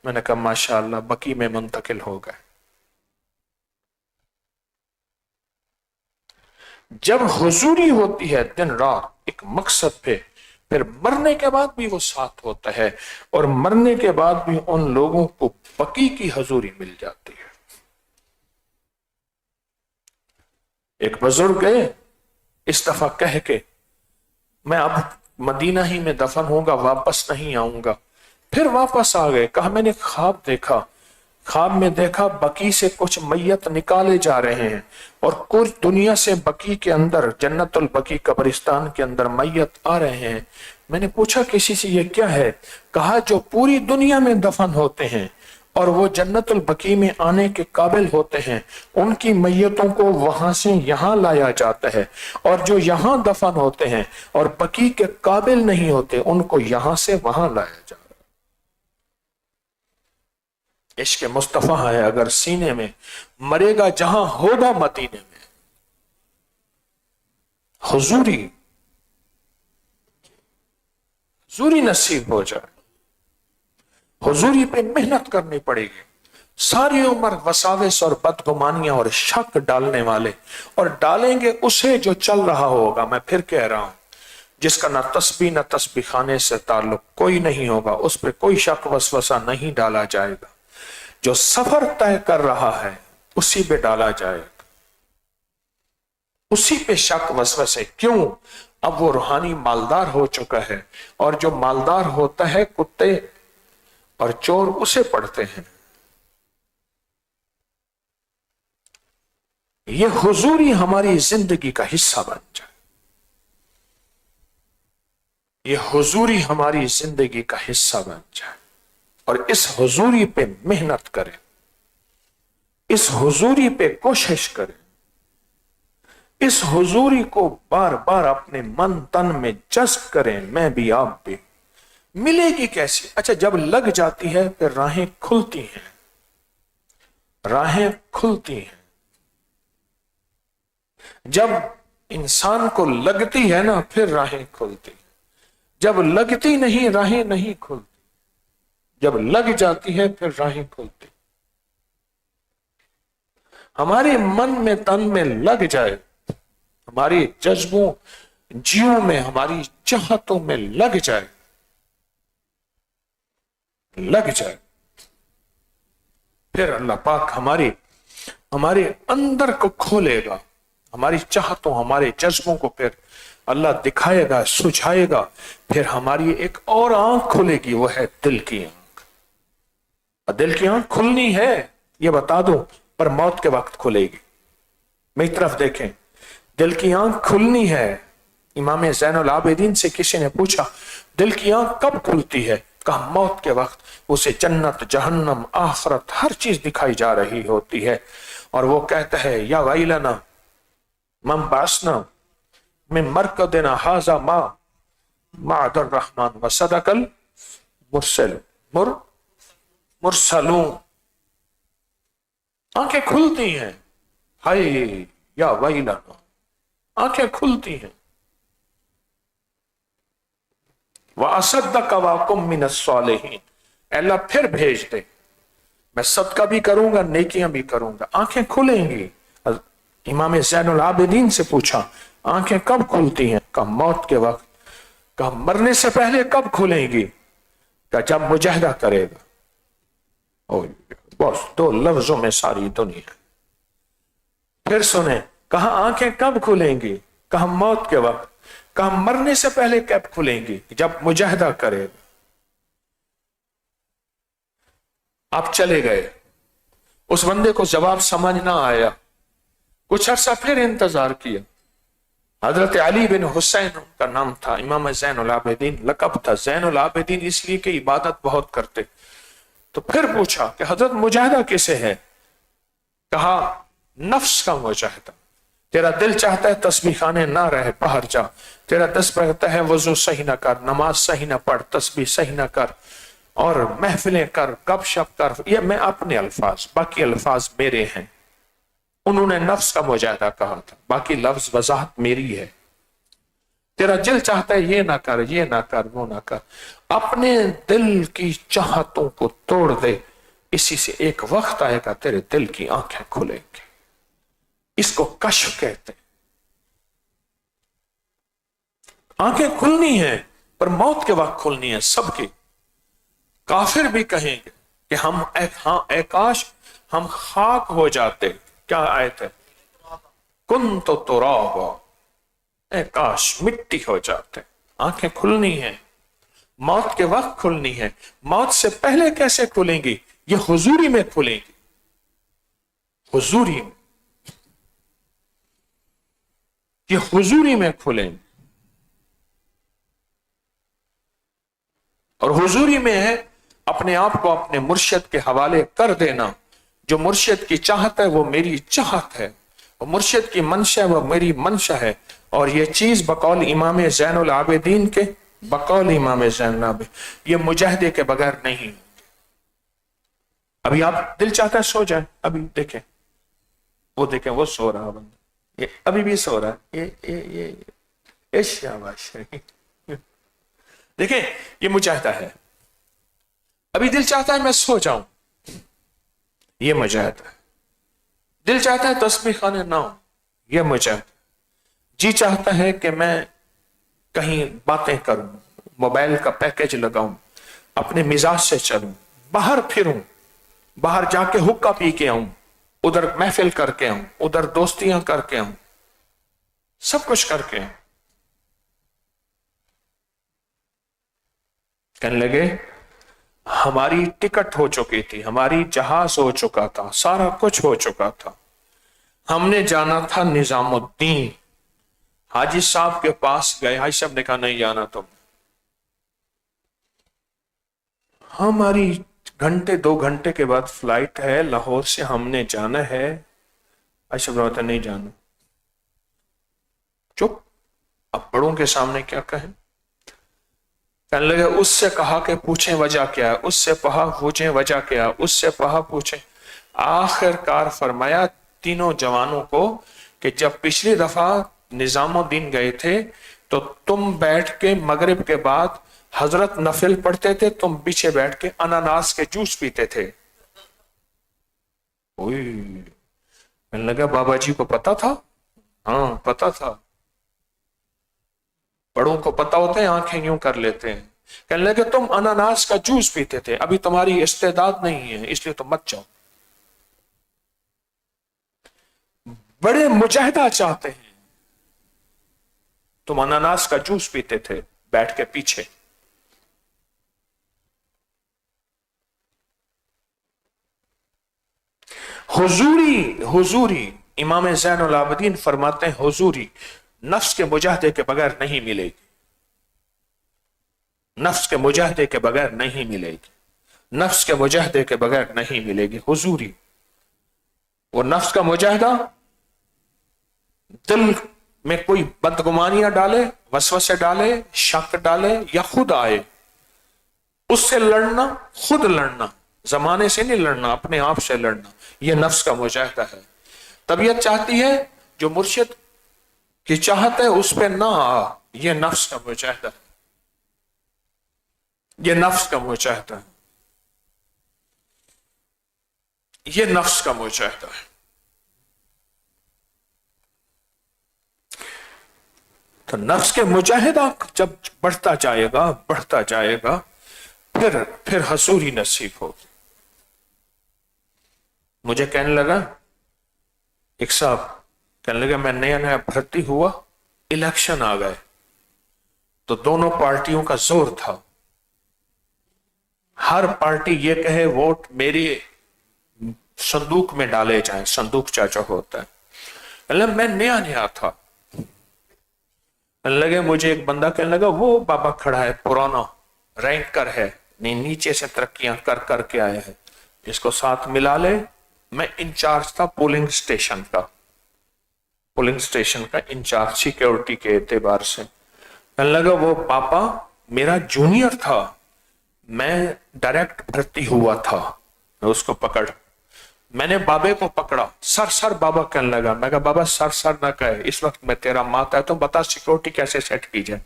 मैंने कहा माशाअल्लाह, बकी में मुंतकिल हो गए। जब हुजूरी होती है दिन रात एक मकसद पे, फिर मरने के बाद भी वो साथ होता है, और मरने के बाद भी उन लोगों को बकी की हुजूरी मिल जाती है। एक बुजुर्ग गए इस दफा कह के, मैं अब मदीना ही में दफन होऊंगा, वापस नहीं आऊंगा। फिर वापस आ गए, कहा मैंने ख्वाब देखा, ख्वाब में देखा बकी से कुछ मैयत निकाले जा रहे हैं, और कुछ दुनिया से बकी के अंदर, जन्नतुल बकी कब्रिस्तान के अंदर मैयत आ रहे हैं। मैंने पूछा किसी से ये क्या है? कहा जो पूरी दुनिया में दफन होते हैं और वो जन्नतुल बकी में आने के काबिल होते हैं, उनकी मैयतों को वहां से यहां लाया जाता है, और जो यहां दफन होते हैं और बकी के काबिल नहीं होते, उनको यहां से वहां लाया जाता है। इश्क मुस्तफा है अगर सीने में, मरेगा जहां होगा मदीने में। हुजूरी नसीब हो जाए, हुजूरी पे मेहनत करनी पड़ेगी। सारी उम्र वसाविस और बदगुमानियां और शक डालने वाले, और डालेंगे उसे जो चल रहा होगा। मैं फिर कह रहा हूं, जिसका ना तस्बीह न तस्बीह खाने से ताल्लुक कोई नहीं होगा, उस पर कोई शक वसवसा नहीं डाला जाएगा। जो सफर तय कर रहा है उसी पे डाला जाएगा, उसी पे शक वसवसे। क्यों? اب وہ روحانی مالدار ہو چکا ہے، اور جو مالدار ہوتا ہے کتے اور چور اسے پڑھتے ہیں۔ یہ حضوری ہماری زندگی کا حصہ بن جائے، یہ حضوری ہماری زندگی کا حصہ بن جائے، اور اس حضوری پہ محنت کریں، اس حضوری پہ کوشش کریں، اس حضوری کو بار بار اپنے من تن میں جذب کریں۔ میں بھی آپ بھی ملے گی کیسے؟ اچھا جب لگ جاتی ہے پھر راہیں کھلتی ہیں، راہیں کھلتی ہیں۔ جب انسان کو لگتی ہے نا پھر راہیں کھلتی ہیں، جب لگتی نہیں راہیں نہیں کھلتی، جب لگ جاتی ہے پھر راہیں کھلتی۔ ہمارے من میں تن میں لگ جائے، ہماری جذبوں جیوں میں ہماری چاہتوں میں لگ جائے، لگ جائے، پھر اللہ پاک ہمارے اندر کو کھولے گا، ہماری چاہتوں ہمارے جذبوں کو پھر اللہ دکھائے گا، سجھائے گا، پھر ہماری ایک اور آنکھ کھلے گی، وہ ہے دل کی آنکھ۔ دل کی آنکھ کھلنی ہے یہ بتا دو، پر موت کے وقت کھلے گی۔ میری طرف دیکھیں، دل کی آنکھ کھلنی ہے۔ امام زین العابدین سے کسی نے پوچھا دل کی آنکھ کب کھلتی ہے؟ کہا موت کے وقت، اسے جنت جہنم آخرت ہر چیز دکھائی جا رہی ہوتی ہے، اور وہ کہتا ہے یا ویلنا من بعثنا من مرقدنا ھذا ما وعد الرحمن وصدق مرسلون۔ آنکھیں کھلتی ہیں، ہائے یا ویلنا، آنکھیں کھلتی ہیں۔ وَأَصَدَّقَ وَأَكُن مِّنَ الصَّالِحِينَ، اللہ پھر بھیج دے، میں صدقہ بھی کروں گا نیکیاں بھی کروں گا، آنکھیں کھلیں گی۔ امام زین العابدین سے پوچھا آنکھیں کب کھلتی ہیں؟ کہا موت کے وقت۔ کہا مرنے سے پہلے کب کھلیں گی؟ کہا جب مجاہدہ کرے گا۔ بس دو لفظوں میں ساری دنیا۔ پھر سنیں، کہا آنکھیں کب کھلیں گی؟ کہا موت کے وقت۔ کہا مرنے سے پہلے کب کھلیں گی؟ جب مجاہدہ کرے گا۔ آپ چلے گئے، اس بندے کو جواب سمجھ نہ آیا، کچھ عرصہ پھر انتظار کیا۔ حضرت علی بن حسین ان کا نام تھا، امام زین العابدین لقب تھا، زین العابدین اس لیے کہ عبادت بہت کرتے۔ تو پھر پوچھا کہ حضرت مجاہدہ کسے ہے؟ کہا نفس کا مجاہدہ۔ تیرا دل چاہتا ہے تسبیح خانے نہ رہے، باہر جا۔ تیرا دل کہتا ہے وضو صحیح نہ کر، نماز صحیح نہ پڑھ، تسبیح صحیح نہ کر، اور محفلیں کر، گپ شپ کر۔ یہ میں اپنے الفاظ، باقی الفاظ میرے ہیں، انہوں نے نفس کا مجاہدہ کہا تھا، باقی لفظ وضاحت میری ہے۔ تیرا دل چاہتا ہے یہ نہ کر، یہ نہ کر، وہ نہ کر، اپنے دل کی چاہتوں کو توڑ دے، اسی سے ایک وقت آئے گا تیرے دل کی آنکھیں کھلیں گی۔ اس کو کشف کہتے ہیں۔ آنکھیں کھلنی ہیں، پر موت کے وقت کھلنی ہے سب کی۔ کافر بھی کہیں گے کہ ہم اے کاش ہم خاک ہو جاتے۔ کیا آیت ہے؟ کنت ترابا، اے کاش مٹی ہو جاتے۔ آنکھیں کھلنی ہیں، موت کے وقت کھلنی ہے۔ موت سے پہلے کیسے کھلیں گی؟ یہ حضوری میں کھلیں گی، حضوری میں، یہ حضوری میں کھلیں گی۔ اور حضوری میں ہے اپنے آپ کو اپنے مرشد کے حوالے کر دینا۔ جو مرشد کی چاہت ہے وہ میری چاہت ہے، اور مرشد کی منشا ہے وہ میری منشا ہے، اور یہ چیز بقول امام زین العابدین کے، بقول امام زین العابدین، یہ مجاہدے کے بغیر نہیں۔ ابھی آپ دل چاہتا ہے سو جائیں، ابھی دیکھیں، وہ دیکھیں وہ سو رہا بندہ، یہ ابھی بھی سو رہا ہے، یہ شاباش، دیکھیں یہ مجاہدہ ہے۔ ابھی دل چاہتا ہے میں سو جاؤں، یہ مجاہدہ ہے۔ دل چاہتا ہے تسبیح خانے نہ ہو، یہ مجاہدہ۔ جی چاہتا ہے کہ میں کہیں باتیں کروں، موبائل کا پیکج لگاؤں، اپنے مزاج سے چلوں، باہر پھروں، باہر جا کے حقہ پی کے آؤں، ادھر محفل کر کے آؤں، ادھر دوستیاں کر کے آؤں، سب کچھ کر کے آؤں، कहने लगे हमारी टिकट हो चुकी थी, हमारी जहाज हो चुका था, सारा कुछ हो चुका था, हमने जाना था निजामुद्दीन। हाजी साहब के पास गए, हाजी साहब ने कहा नहीं जाना तुम, हमारी घंटे 2 घंटे के बाद फ्लाइट है लाहौर से, हमने जाना है। हाजी साहब ने बताया नहीं जाना। चुप, अब बड़ों के सामने क्या कहें। कहने लगे उससे कहा कि पूछें वजह क्या है, उससे कहा पूछें वजह क्या है, उससे कहा पूछें। आखिरकार फरमाया तीनों जवानों को कि जब पिछली दफा निजामुद्दीन गए थे तो तुम बैठ के मगरिब के बाद हजरत नफिल पढ़ते थे, तुम पीछे बैठ के अनानास के जूस पीते थे। कहने लगा बाबा जी को पता था? हाँ पता था। बड़ों को पता होता है, आंखें यूं कर लेते हैं। कहने लगे तुम अनानास का जूस पीते थे, अभी तुम्हारी इस्तेदाद नहीं है इसलिए तुम मत जाओ। बड़े मुजाहिदा चाहते हैं, तुम अनानास का जूस पीते थे बैठ के पीछे। हुजूरी इमाम ज़ैनुल आबिदीन फरमाते हैं हुजूरी नफ्स के मुजाहदे के बगैर नहीं मिलेगी, नफ्स के मुजाहदे के बगैर नहीं मिलेगी, नफ्स के मुजाहदे के बगैर नहीं मिलेगी हुजूरी। वो नफ्स का मुजाहदा दिल में कोई बदगुमानियां डाले, वसवसे डाले, शक डाले या खुद आए, उससे लड़ना, खुद लड़ना, जमाने से नहीं लड़ना, अपने आप से लड़ना, यह नफ्स का मुजाहिदा है। तबीयत चाहती है जो मुर्शिद की चाहत है उस पर ना आ, यह नफ्स का मुजाहिदा है, यह नफ्स का मुजाहिदा है, यह नफ्स का मुजाहिदा है। तो नफ्स के मुजाहिदा जब बढ़ता जाएगा बढ़ता जाएगा फिर हसूरी नसीब होगी। मुझे कहने लगा एक साहब, कहने लगा मैं नया नया भर्ती हुआ, इलेक्शन आ गए तो दोनों पार्टियों का जोर था, हर पार्टी ये कहे वोट मेरी संदूक में डाले जाएं, संदूक चाचा होता है। कहने मैं नया नया था, कहने लगे मुझे एक बंदा कहने लगा वो बाबा खड़ा है, पुराना रैंकर है, नीचे से तरक्कियां कर करके आया है, इसको साथ मिला ले। मैं इंचार्ज था पोलिंग स्टेशन का, पोलिंग स्टेशन का इंचार्ज सिक्योरिटी के एतबार से। कहने लगा वो पापा मेरा जूनियर था, मैं डायरेक्ट भर्ती हुआ था। मैं उसको पकड़, मैंने बाबे को पकड़ा, सर सर बाबा कहने लगा। मैं कहा बाबा सर सर ना कहे, इस वक्त मैं तेरा माता है, तो बता सिक्योरिटी कैसे सेट की जाए।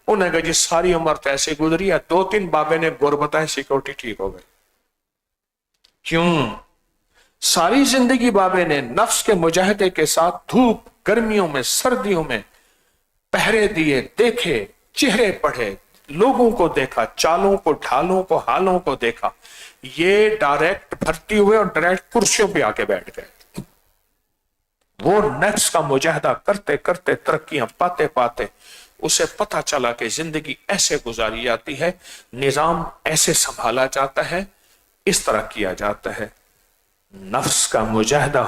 उन्होंने कहा जी सारी उम्र तो ऐसे गुजरी है, 2-3 बाबे ने गुर बताए, सिक्योरिटी ठीक हो गई। क्यों? सारी जिंदगी बाबे ने नफ्स के मुजाहिदे के साथ धूप गर्मियों में सर्दियों में पहरे दिए, देखे, चेहरे पढ़े, लोगों को देखा, चालों को, ढालों को, हालों को देखा। ये डायरेक्ट भर्ती हुए और डायरेक्ट कुर्सियों पे आके बैठ गए। वो नफ्स का मुजाहिदा करते करते तरक्कियां पाते पाते उसे पता चला कि जिंदगी ऐसे गुजारी जाती है, निजाम ऐसे संभाला जाता है, इस तरह किया जाता है। नफ्स का मुजाहिदा,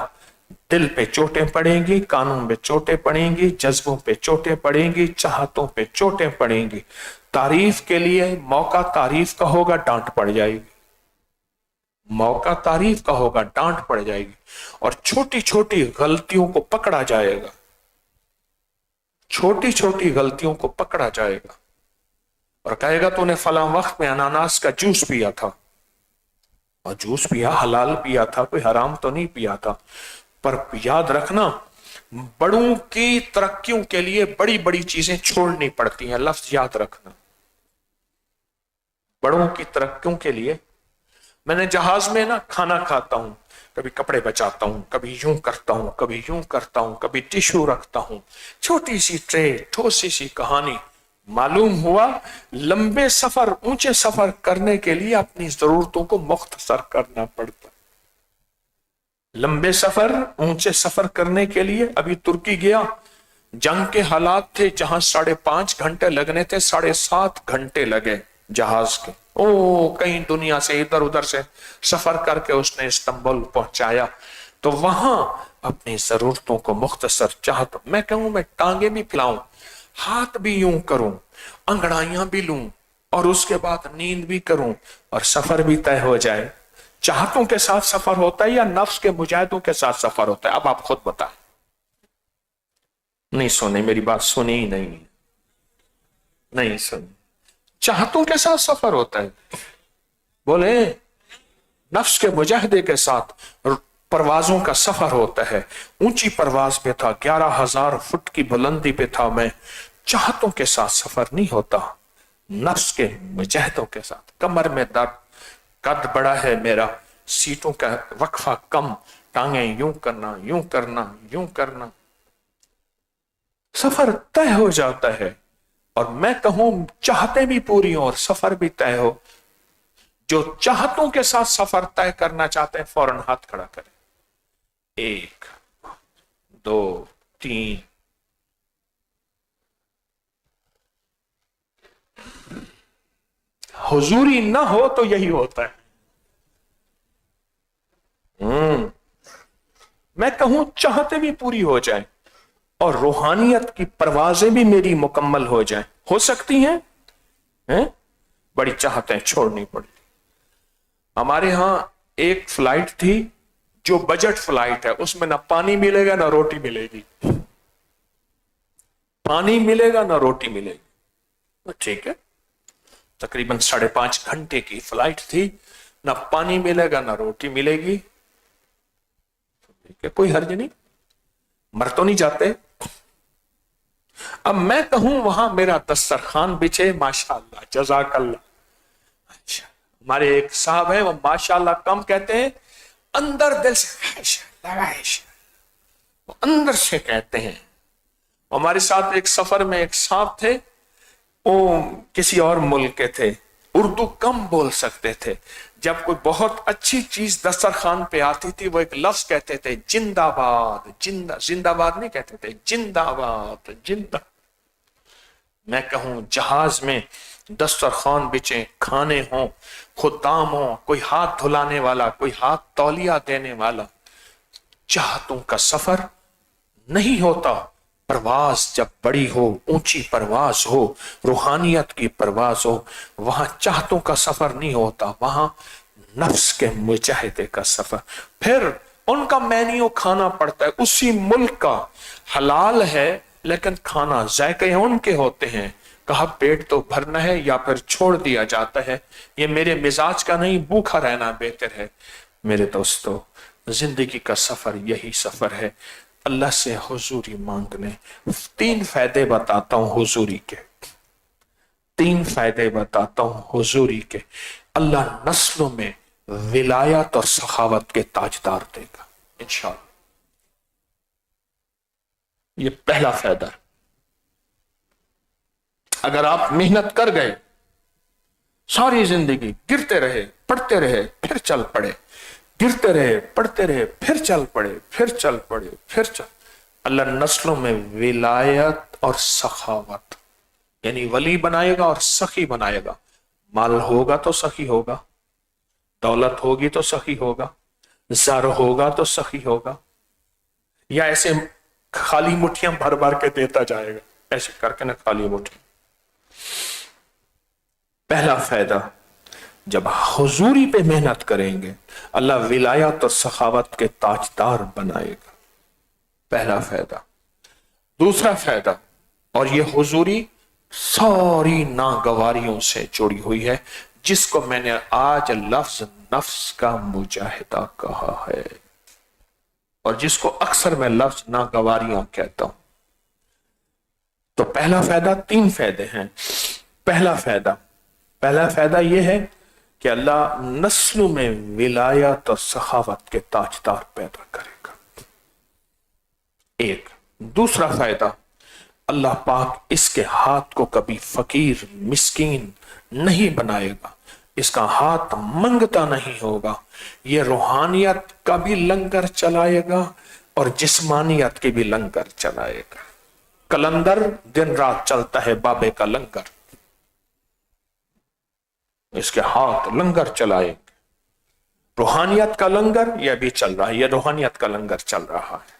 दिल पे चोटें पड़ेंगी, कानून पे चोटें पड़ेंगी, जज्बों पे चोटें पड़ेंगी, चाहतों पे चोटें पड़ेंगी। तारीफ के लिए मौका तारीफ का होगा, डांट पड़ जाएगी, मौका तारीफ का होगा, डांट पड़ जाएगी। और छोटी छोटी गलतियों को पकड़ा जाएगा, छोटी छोटी गलतियों को पकड़ा जाएगा और कहेगा तूने फला वक्त में अनानास का जूस पिया था, और जूस पिया, हलाल पिया था, कोई हराम तो नहीं पिया था। पर याद रखना बड़ों की तरक्कियों के लिए बड़ी बड़ी चीजें छोड़नी पड़ती हैं, लफ्ज याद रखना। बड़ों की तरक्कियों के लिए मैंने जहाज में ना खाना खाता हूं, कभी कपड़े बचाता हूं, कभी यूं करता हूं, कभी यूं करता हूं, कभी टिश्यू रखता हूं, छोटी सी ट्रे, ठोसी सी कहानी। मालूम हुआ लंबे सफर, ऊंचे सफर करने के लिए अपनी जरूरतों को मुख्तसर करना पड़ता। लंबे सफर, ऊंचे सफर करने के लिए अभी तुर्की गया, जंग के हालात थे, जहां 5.5 घंटे लगने थे, 7.5 घंटे लगे। जहाज के। ओ कहीं दुनिया से इधर उधर से सफर करके उसने इस्तांबुल पहुंचाया, तो वहां अपनी जरूरतों को मुख्तसर चाहता, मैं कहूं मैं टांगे भी फैलाऊं, हाथ भी यूं करूं, अंगड़ाइयां भी लूं, और उसके बाद नींद भी करूं, और सफर भी तय हो जाए। चाहतों के साथ सफर होता है या नफ्स के मुजाहिदों के साथ सफर होता है? अब आप खुद बताएं। नहीं सुने मेरी बात, सुनी ही नहीं, नहीं सुनी। चाहतों के साथ सफर होता है, बोले नफ्स के मुजाहिदे के साथ परवाजों का सफर होता है। ऊंची परवाज पे था, 11,000 फुट की बुलंदी पे था मैं। चाहतों के साथ सफर नहीं होता, नफ्स के मुजाहिदों के साथ। कमर में दर्द, कद बड़ा है मेरा, सीटों का वक्फा कम, टांगे यूं करना यूं करना यूं करना, सफर तय हो जाता है। और मैं कहूं चाहते भी पूरी हो और सफर भी तय हो। जो चाहतों के साथ सफर तय करना चाहते हैं फौरन हाथ खड़ा करें। 1 2 3। हुजूरी ना हो तो यही होता है। मैं कहूं चाहते भी पूरी हो जाए और रूहानियत की परवाजें भी मेरी मुकम्मल हो जाएं, हो सकती हैं? बड़ी चाहतें छोड़नी पड़ी। हमारे यहां एक फ्लाइट थी जो बजट फ्लाइट है, उसमें ना पानी मिलेगा ना रोटी मिलेगी। पानी मिलेगा ना रोटी मिलेगी, तो ठीक है, तकरीबन 5.5 घंटे की फ्लाइट थी, ना पानी मिलेगा ना रोटी मिलेगी, ठीक है, कोई हर्ज नहीं, मर तो नहीं जाते। अब मैं कहूं वहां मेरा दस्तरखान बिछे, माशाअल्लाह जज़ाकल्लाह। अच्छा, हमारे एक साहब है, वो माशाअल्लाह कम कहते हैं, अंदर दिल से वो अंदर से कहते हैं। हमारे साथ एक सफर में एक साहब थे, वो किसी और मुल्क के थे, उर्दू कम बोल सकते थे। जब कोई बहुत अच्छी चीज दस्तरखान पे आती थी, वो एक लफ्ज कहते थे, जिंदाबाद। जिंदाबाद नहीं कहते थे, जिंदाबाद जिंदा। मैं कहूं जहाज में दस्तरखान बिछे, खाने हों, खुदाम हो, कोई हाथ धुलाने वाला, कोई हाथ तौलिया देने वाला, चाहतों का सफर नहीं होता। परवाज जब बड़ी हो, ऊंची परवाज हो, रूहानियत की परवाज हो, वहां चाहतों का सफर नहीं होता, वहां नफ्स के मुजाहिदे का सफर। फिर उनका मेन्यू खाना पड़ता है उसी मुल्क का, हलाल है लेकिन खाना जायके उनके होते हैं। कहा पेट तो भरना है या फिर छोड़ दिया जाता है, ये मेरे मिजाज का नहीं, भूखा रहना बेहतर है। मेरे दोस्तों, जिंदगी का सफर यही सफर है, अल्लाह से हुजूरी मांगने। 3 फायदे बताता हूं हुजूरी के, 3 फायदे बताता हूं हुजूरी के। अल्लाह नस्लों में विलायत और सखावत के ताजदार देगा इंशाअल्लाह। ये पहला फायदा। अगर आप मेहनत कर गए, सारी जिंदगी गिरते रहे, पढ़ते रहे, फिर चल पड़े, गिरते रहे, पढ़ते रहे, फिर चल पड़े, फिर चल पड़े, फिर चल, अल्लाह नस्लों में विलायत और सखावत, यानी वली बनाएगा और सखी बनाएगा। माल होगा तो सखी होगा, दौलत होगी तो सखी होगा, ज़र होगा तो सखी होगा, या ऐसे खाली मुट्ठियां भर भर के देता जाएगा, ऐसे करके ना खाली मुट्ठी। पहला फायदा, जब हुजूरी पे मेहनत करेंगे अल्लाह विलायत और सखावत के ताजदार बनाएगा, पहला फायदा। दूसरा फायदा, और ये हुजूरी सारी नागवारियों से जुड़ी हुई है, जिसको मैंने आज लफ्ज नफ्स का मुजाहिदा कहा है, और जिसको अक्सर मैं लफ्ज नागवारियां कहता हूं। तो पहला फायदा, 3 फायदे हैं। पहला फायदा यह है कि अल्लाह नस्लों में विलायत और सखावत के ताजदार पैदा करेगा, एक। दूसरा फायदा, अल्लाह पाक इसके हाथ को कभी फकीर मिस्कीन नहीं बनाएगा, इसका हाथ मंगता नहीं होगा, ये रूहानियत का भी लंगर चलाएगा और जिस्मानियत की भी लंगर चलाएगा। कलंदर दिन रात चलता है बाबे का लंगर, اس کے ہاتھ لنگر چلائیں گے. روحانیت کا لنگر یہ بھی چل رہا ہے، یہ روحانیت کا لنگر چل رہا ہے.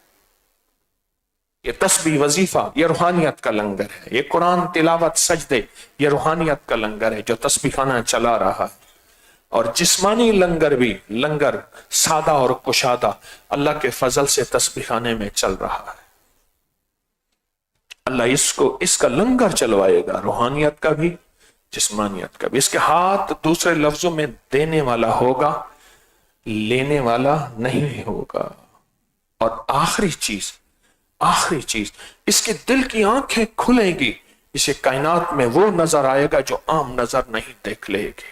یہ تسبیح وظیفہ یہ روحانیت کا لنگر ہے. یہ قرآن تلاوت سجدے یہ روحانیت کا لنگر ہے جو تسبیح خانہ چلا رہا ہے. اور جسمانی لنگر بھی لنگر سادہ اور کشادہ اللہ کے فضل سے تسبیح خانے میں چل رہا ہے. اللہ اس کا لنگر چلوائے گا، روحانیت کا بھی جسمانیت کا بھی. اس کے ہاتھ دوسرے لفظوں میں دینے والا ہوگا، لینے والا نہیں ہوگا. اور آخری چیز اس کے دل کی آنکھیں کھلیں گی. اسے کائنات میں وہ نظر آئے گا جو عام نظر نہیں دیکھ لے گی،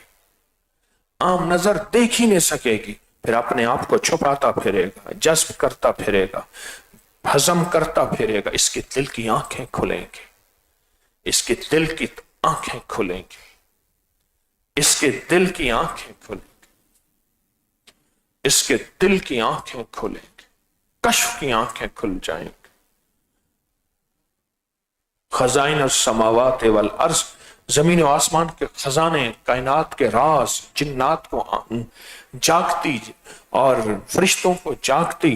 عام نظر دیکھ ہی نہیں سکے گی. پھر اپنے آپ کو چھپاتا پھرے گا، جذب کرتا پھرے گا، ہضم کرتا پھرے گا. اس کے دل کی آنکھیں کھلیں گی، اس کے دل کی آنکھیں کھلیں گی، اس کے دل کی آنکھیں کھلیں گی، اس کے دل کی آنکھیں کھلیں گی، کشف کی آنکھیں کھل جائیں گی. خزائن السماوات والارض، زمین و آسمان کے خزانے، کائنات کے راز، جنات کو جاگتی اور فرشتوں کو جاگتی،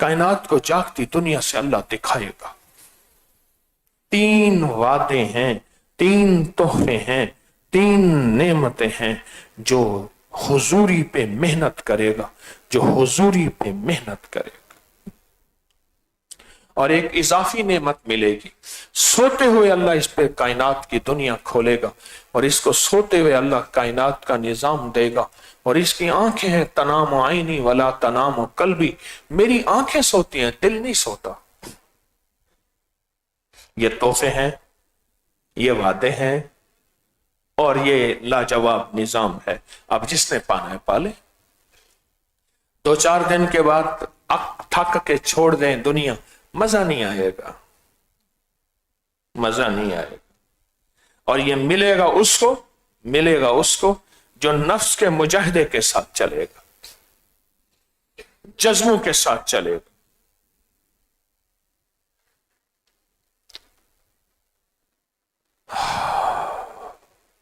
کائنات کو جاگتی دنیا سے اللہ دکھائے گا. 3 وعدے ہیں، 3 تحفے ہیں، 3 نعمتیں ہیں جو حضوری پہ محنت کرے گا، جو حضوری پہ محنت کرے گا. اور ایک اضافی نعمت ملے گی. سوتے ہوئے اللہ اس پہ کائنات کی دنیا کھولے گا، اور اس کو سوتے ہوئے اللہ کائنات کا نظام دے گا. اور اس کی آنکھیں ہیں، تنام عینی ولا تنام قلبی، میری آنکھیں سوتی ہیں، دل نہیں سوتا. یہ تحفے ہیں، یہ وعدے ہیں، اور یہ لاجواب نظام ہے. اب جس نے پانا ہے پالے. 2-4 دن کے بعد تھک کے چھوڑ دیں دنیا، مزہ نہیں آئے گا، مزہ نہیں آئے گا. اور یہ ملے گا اس کو جو نفس کے مجاہدے کے ساتھ چلے گا، جذبوں کے ساتھ چلے گا.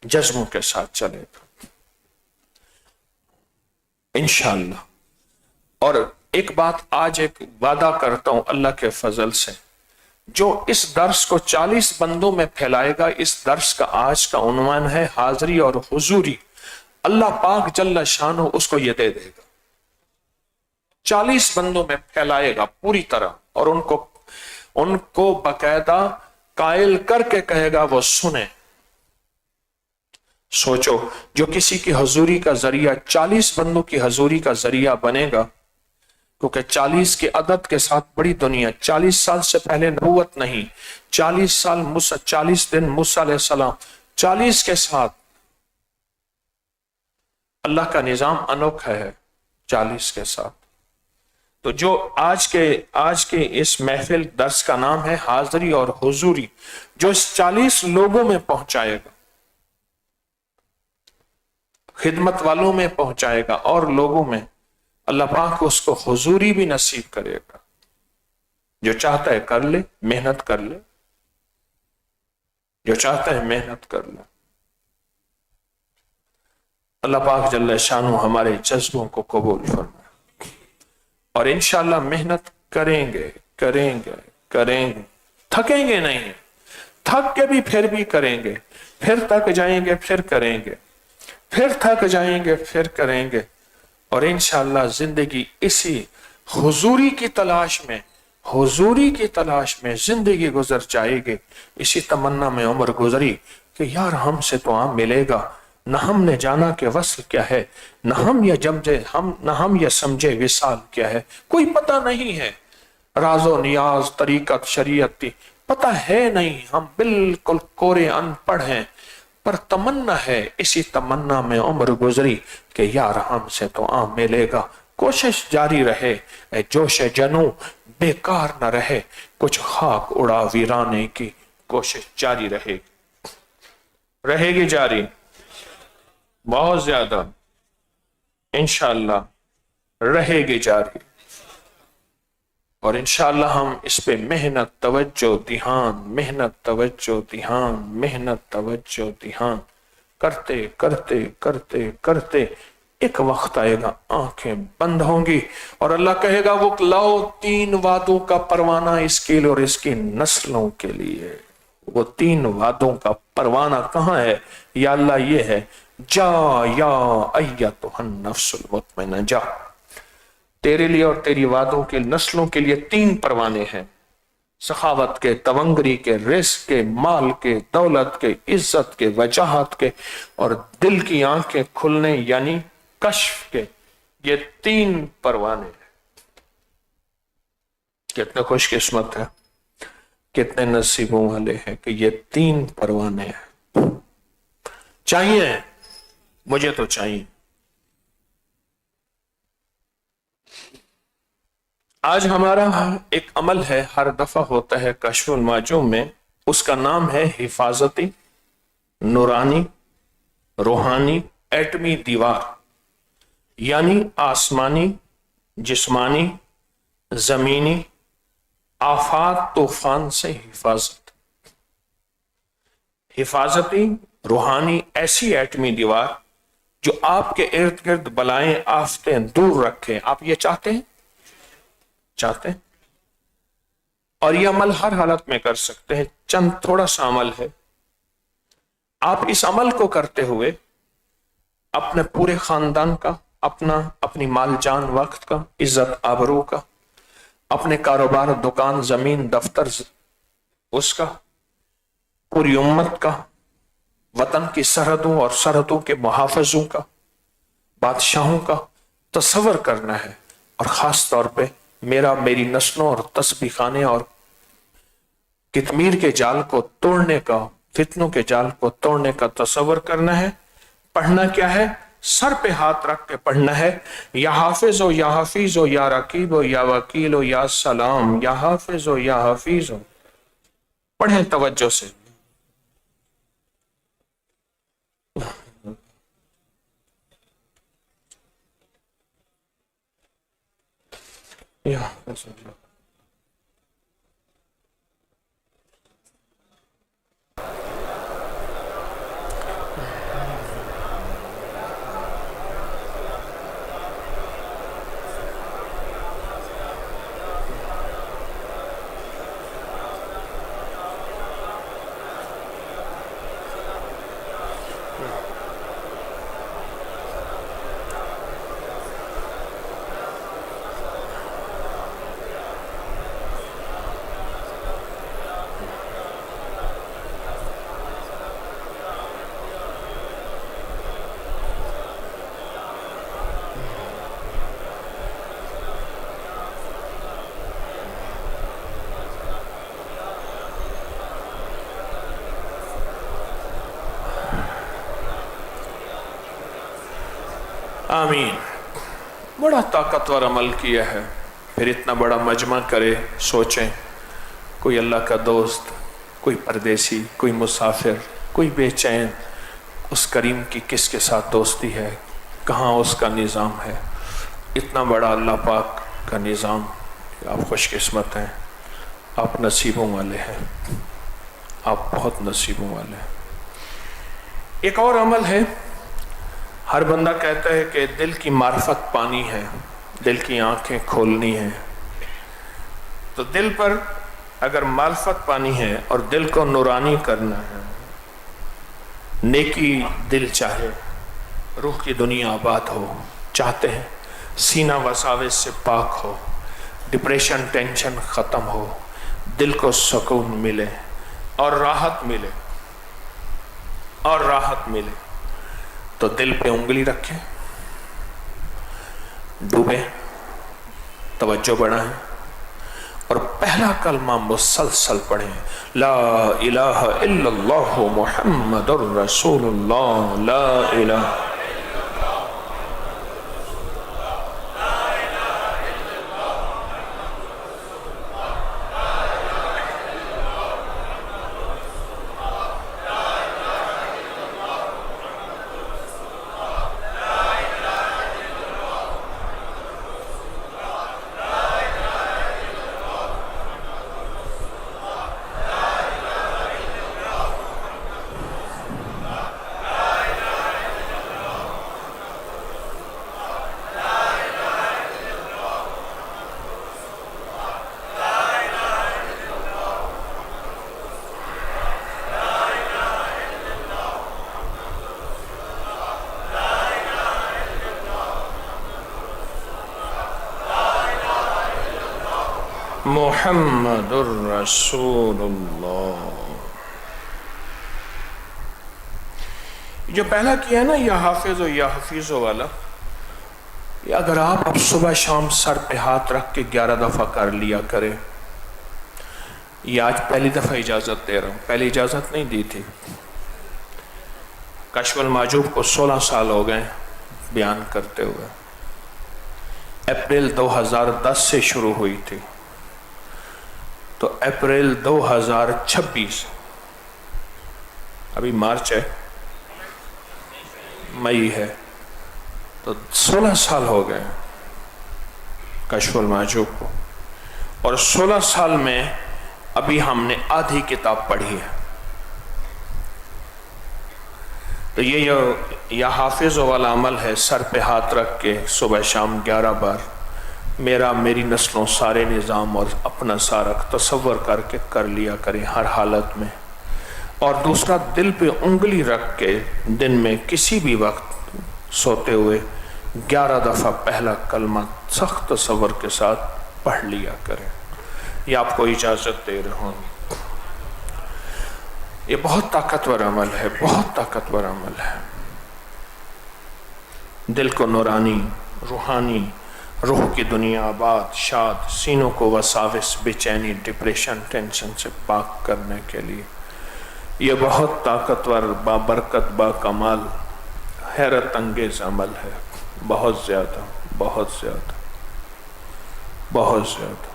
جذبوں کے ساتھ چلے گا انشاءاللہ. اور ایک بات آج ایک وعدہ کرتا ہوں اللہ کے فضل سے، جو اس درس کو 40 بندوں میں پھیلائے گا. اس درس کا آج کا عنوان ہے حاضری اور حضوری. اللہ پاک جل شانہ اس کو یہ دے دے گا، 40 بندوں میں پھیلائے گا پوری طرح، اور ان کو باقاعدہ قائل کر کے کہے گا وہ سنیں. سوچو، جو کسی کی حضوری کا ذریعہ 40 بندوں کی حضوری کا ذریعہ بنے گا، کیونکہ 40 کے عدد کے ساتھ بڑی دنیا. 40 سال سے پہلے نبوت نہیں، 40 دن موسیٰ علیہ السلام، 40 کے ساتھ اللہ کا نظام انوکھا ہے. 40 کے ساتھ تو جو آج کے اس محفل درس کا نام ہے حاضری اور حضوری، جو اس 40 لوگوں میں پہنچائے گا، خدمت والوں میں پہنچائے گا، اور لوگوں میں، اللہ پاک اس کو حضوری بھی نصیب کرے گا. جو چاہتا ہے کر لے، محنت کر لے، جو چاہتا ہے محنت کر لے. اللہ پاک جل شانہ ہمارے جذبوں کو قبول فرمائے. اور انشاءاللہ محنت کریں گے، تھکیں گے نہیں، تھک کے بھی پھر بھی کریں گے، پھر تھک جائیں گے پھر کریں گے، پھر تھک جائیں گے پھر کریں گے. اور انشاءاللہ زندگی اسی حضوری کی تلاش میں زندگی گزر جائے گی. اسی تمنا میں عمر گزری کہ یار ہم سے تو عام ملے گا، نہ ہم نے جانا کہ وصل کیا ہے، نہ ہم یہ سمجھے وصال کیا ہے. کوئی پتہ نہیں ہے، راز و نیاز، طریقت، شریعت پتہ ہے نہیں. ہم بالکل کورے ان پڑھ ہیں، پر تمنا ہے. اسی تمنا میں عمر گزری کہ یار ہم سے تو عام ملے گا. کوشش جاری رہے، اے جوش جنو بیکار نہ رہے. کچھ خاک اڑا ویرانے کی کوشش جاری رہے گی جاری، بہت زیادہ انشاءاللہ رہے گی جاری. اور انشاءاللہ ہم اس پہ محنت، توجہ، دھیان، करते करते करते करते एक वक्त आएगा आंखें बंद होंगी और अल्लाह कहेगा वो लाओ 3 वादों का परवाना इसके लिए और इसकी नस्लों के लिए। वो 3 वादों का परवाना कहाँ है? या अल्लाह ये है, जा या अय्यतुहन नफ्सुल मुतमइन्ना, जा, तेरे लिए और तेरी वादों के नस्लों के लिए 3 परवाने हैं, सखावत के, तवंगरी के, रिस्क के, माल के, दौलत के, इज्जत के, वजाहत के और दिल की आंखें खुलने यानी कश्फ के। ये 3 परवाने हैं। कितने खुशकिस्मत है, कितने नसीबों वाले हैं कि ये 3 परवाने हैं। चाहिए, मुझे तो चाहिए। आज हमारा एक अमल है, हर दफा होता है कश्फुल माजूम में, उसका नाम है हिफाजती नूरानी रूहानी एटमी दीवार, यानी आसमानी, जिस्मानी, जमीनी आफात तूफान से हिफाजत। हिफाजती रूहानी ऐसी एटमी दीवार जो आपके इर्द गिर्द बलाएं आफतें दूर रखे। आप ये चाहते हैं? चाहते हैं। और ये अमल हर हालत में कर सकते हैं। चंद थोड़ा सा अमल है, आप इस अमल को करते हुए अपने पूरे खानदान का, अपनी माल जान वक्त का, इज्जत आबरू का, अपने कारोबार, दुकान, जमीन, दफ्तर उसका, पूरी उम्मत का, वतन की सरहदों और सरहदों के मुहाफिजों का, बादशाहों का तस्वर करना है। और खास तौर पे मेरी नस्लों और तस्बीखाने और कितमीर के जाल को तोड़ने का, फितनों के जाल को तोड़ने का तस्वर करना है। पढ़ना क्या है? सर पे हाथ रख के पढ़ना है, या हाफिज हो, या हफीज हो, या रकीब हो, या वकील हो, या सलाम, या हाफिज हो, या हफीज हो। पढ़ें तवज्जो से। या आमीन। बड़ा ताकतवर अमल किया है। फिर इतना बड़ा मजमा करे, सोचें, कोई अल्लाह का दोस्त, कोई परदेसी, कोई मुसाफिर, कोई बेचैन, उस करीम की किसके साथ दोस्ती है, कहाँ उसका निज़ाम है। इतना बड़ा अल्लाह पाक का निज़ाम। आप खुशकिस्मत हैं, आप नसीबों वाले हैं, आप बहुत नसीबों वाले हैं। एक और अमल है, हर बंदा कहता है कि दिल की मार्फत पानी है, दिल की आंखें खोलनी है। तो दिल पर अगर मार्फत पानी है और दिल को नूरानी करना है, नेकी दिल चाहे, रूह की दुनिया आबाद हो, चाहते हैं सीना वसावे से पाक हो, डिप्रेशन टेंशन ख़त्म हो, दिल को सुकून मिले और राहत मिले और राहत मिले, तो दिल पे उंगली रखें, डूबे, तवज्जो बढ़ाएं और पहला कलमा मुसलसल पढ़ें, ला इलाहा इल्लल्लाहु मुहम्मदुर रसूलुल्लाह, ला इलाहा। محمد الرسول اللہ. جو پہلا کیا ہے نا یا حافظ و یا حفیظ والا، یہ اگر آپ اب صبح شام سر پہ ہاتھ رکھ کے 11 دفعہ کر لیا کریں. یہ آج پہلی دفعہ اجازت دے رہا ہوں، پہلی اجازت نہیں دی تھی. کشف المحجوب کو 16 سال ہو گئے بیان کرتے ہوئے. اپریل 2010 سے شروع ہوئی تھی تو اپریل 2026، ابھی مارچ ہے، مئی ہے، تو 16 سال ہو گئے کشف المحجوب کو. اور 16 سال میں ابھی ہم نے آدھی کتاب پڑھی ہے. تو یہ حافظ والا عمل ہے، سر پہ ہاتھ رکھ کے صبح شام 11 بار میرا، میری نسلوں، سارے نظام اور اپنا سارا تصور کر کے کر لیا کریں ہر حالت میں. اور دوسرا، دل پہ انگلی رکھ کے دن میں کسی بھی وقت سوتے ہوئے 11 دفعہ پہلا کلمہ سخت تصور کے ساتھ پڑھ لیا کریں. یہ آپ کو اجازت دے رہا ہوں. یہ بہت طاقتور عمل ہے، بہت طاقتور عمل ہے. دل کو نورانی، روحانی، روح کی دنیا آباد، شاد، سینوں کو وساوس، بے چینی، ڈپریشن، ٹینشن سے پاک کرنے کے لیے یہ بہت طاقتور، بابرکت، با کمال، حیرت انگیز عمل ہے. بہت زیادہ، بہت زیادہ، بہت زیادہ.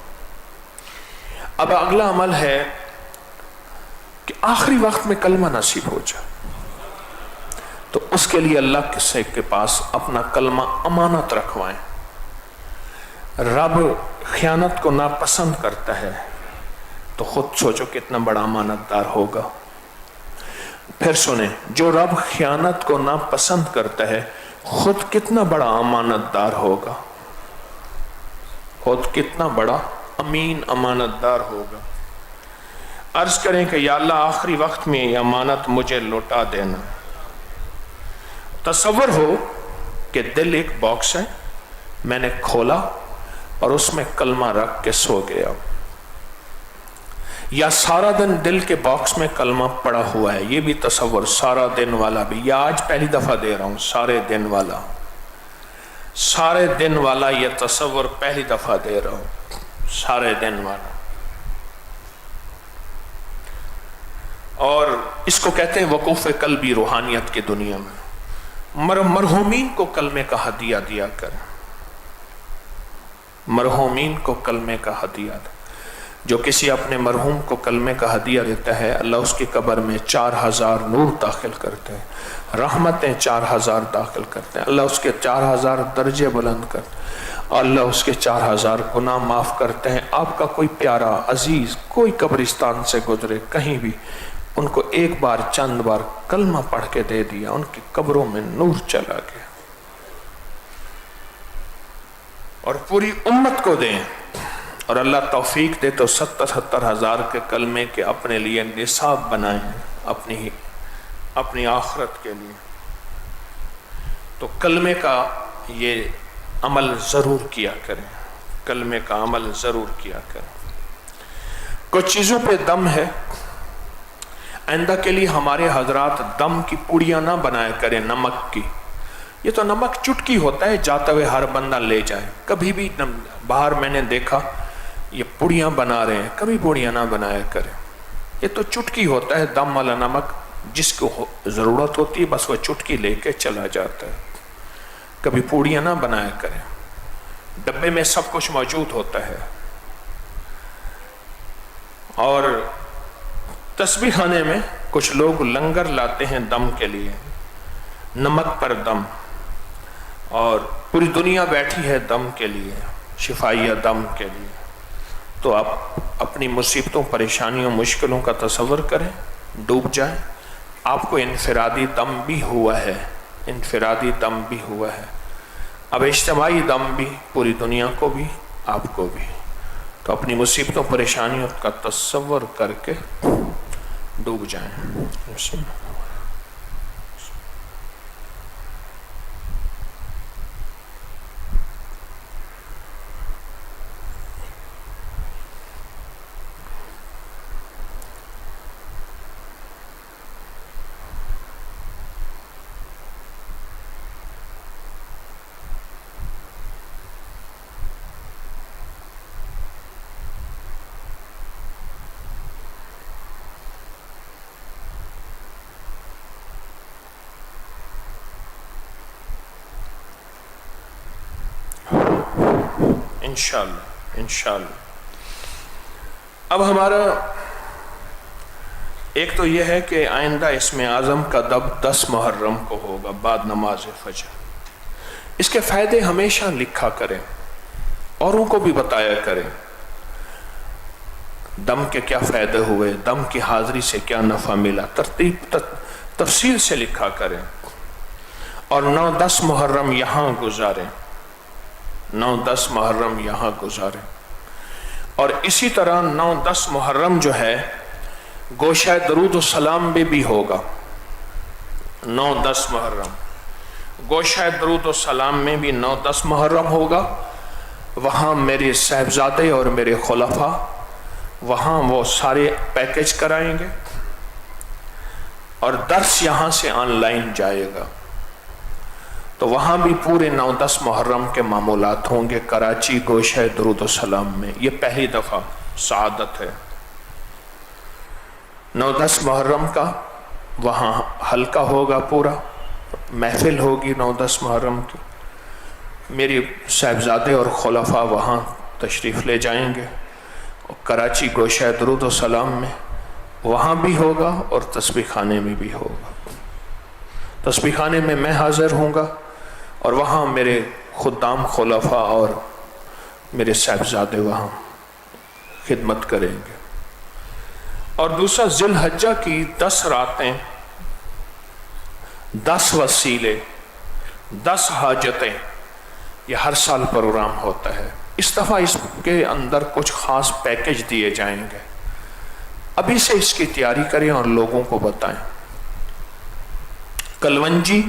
اب اگلا عمل ہے کہ آخری وقت میں کلمہ نصیب ہو جائے تو اس کے لیے اللہ کے پاس اپنا کلمہ امانت رکھوائیں. رب خیانت کو ناپسند کرتا ہے تو خود سوچو کتنا بڑا امانت دار ہوگا. پھر سنیں، جو رب خیانت کو ناپسند کرتا ہے خود کتنا بڑا امانت دار ہوگا، خود کتنا بڑا امین امانت دار ہوگا. عرض کریں کہ یا اللہ آخری وقت میں یہ امانت مجھے لوٹا دینا. تصور ہو کہ دل ایک باکس ہے، میں نے کھولا اور اس میں کلمہ رکھ کے سو گیا، یا سارا دن دل کے باکس میں کلمہ پڑا ہوا ہے. یہ بھی تصور، سارا دن والا بھی، یا آج پہلی دفعہ دے رہا ہوں سارے دن والا، سارے دن والا یہ تصور پہلی دفعہ دے رہا ہوں، سارے دن والا. اور اس کو کہتے ہیں وقوف قلبی روحانیت کی دنیا میں. مرحومین کو کلمے کا ہدیہ دیا کر، مرحومین کو کلمے کا ہدیہ دیا. جو کسی اپنے مرحوم کو کلمے کا ہدیہ دیتا ہے اللہ اس کی قبر میں 4000 نور داخل کرتے ہیں، رحمتیں 4000 داخل کرتے ہیں، اللہ اس کے 4000 درجے بلند کرتے ہیں، اللہ اس کے 4000 گناہ معاف کرتے ہیں. آپ کا کوئی پیارا عزیز کوئی قبرستان سے گزرے کہیں بھی، ان کو ایک بار چند بار کلمہ پڑھ کے دے دیا، ان کی قبروں میں نور چلا گیا. اور پوری امت کو دیں اور اللہ توفیق دے تو 70,000 کے کلمے کے اپنے لیے نصاب بنائیں اپنی آخرت کے لیے. تو کلمے کا یہ عمل ضرور کیا کریں، کلمے کا عمل ضرور کیا کریں. کچھ چیزوں پہ دم ہے، آئندہ کے لیے ہمارے حضرات دم کی پوڑیاں نہ بنایا کریں نمک کی. یہ تو نمک چٹکی ہوتا ہے، جاتے ہوئے ہر بندہ لے جائے. کبھی بھی باہر میں نے دیکھا یہ پوڑیاں بنا رہے ہیں، کبھی پوڑیاں نہ بنایا کریں. یہ تو چٹکی ہوتا ہے دم والا نمک، جس کو ضرورت ہوتی ہے بس وہ چٹکی لے کے چلا جاتا ہے. کبھی پوڑیاں نہ بنایا کریں، ڈبے میں سب کچھ موجود ہوتا ہے. اور تسبیح خانے میں کچھ لوگ لنگر لاتے ہیں دم کے لیے، نمک پر دم، اور پوری دنیا بیٹھی ہے دم کے لیے، شفائیہ دم کے لیے. تو آپ اپنی مصیبتوں، پریشانیوں، مشکلوں کا تصور کریں، ڈوب جائیں. آپ کو انفرادی دم بھی ہوا ہے، انفرادی دم بھی ہوا ہے. اب اجتماعی دم بھی، پوری دنیا کو بھی، آپ کو بھی. تو اپنی مصیبتوں، پریشانیوں کا تصور کر کے ڈوب جائیں. इंशाअल्लाह इंशाअल्लाह। अब हमारा एक तो यह है कि आइंदा इसमें आज़म का दब 10 मुहर्रम को होगा बाद नमाज फजर। इसके फ़ायदे हमेशा लिखा करें, औरों को भी बताया करें। दम के क्या फ़ायदे हुए, दम की हाज़िरी से क्या नफ़ा मिला, तफसील से लिखा करें। और 9-10 मुहर्रम यहाँ गुजारें, 9-10 मुहर्रम यहाँ गुजारें। और इसी तरह 9-10 मुहर्रम जो है गोशा दरूद सलाम में भी होगा। 9-10 मुहर्रम गोशा दरूद सलाम में भी 9-10 मुहर्रम होगा। वहाँ मेरे साहबजादे और मेरे खुलफा वहाँ वो सारे पैकेज कराएंगे और दर्स यहाँ से ऑनलाइन जाएगा। तो वहाँ भी पूरे 9-10 मुहर्रम के मामूलात होंगे कराची गोशा दरूद सलाम में। ये पहली दफ़ा सआदत है। 9-10 मुहर्रम का वहाँ हल्का होगा, पूरा महफिल होगी 9-10 मुहर्रम की। मेरी साहबजादे और खुलफा वहाँ तशरीफ़ ले जाएंगे। और कराची गोशा दरूद सलाम में वहाँ भी होगा और तस्बीह खाने में भी होगा। तस्बीह खाने में मैं हाज़िर हूँगा और वहाँ मेरे खुद्दाम खुलफा और मेरे साहबजादे वहाँ खिदमत करेंगे। और दूसरा ज़िलहज्जा की 10 रातें, 10 वसीले, 10 हाजतें, यह हर साल प्रोग्राम होता है। इस दफ़ा इसके अंदर कुछ ख़ास पैकेज दिए जाएंगे। अभी से इसकी तैयारी करें और लोगों को बताएं। कलवंजी,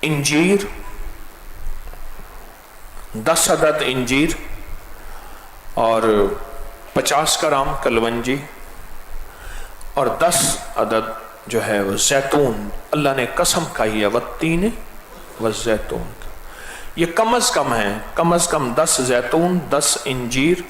इंजीर, 10 अदद इंजीर और 50 ग्राम कलवंजी और 10 अदद जो है वो जैतून। अल्लाह ने कसम खाई है वत्तीन व जैतून। ये कम अज़ कम है, कम अज़ कम 10 जैतून, 10 इंजीर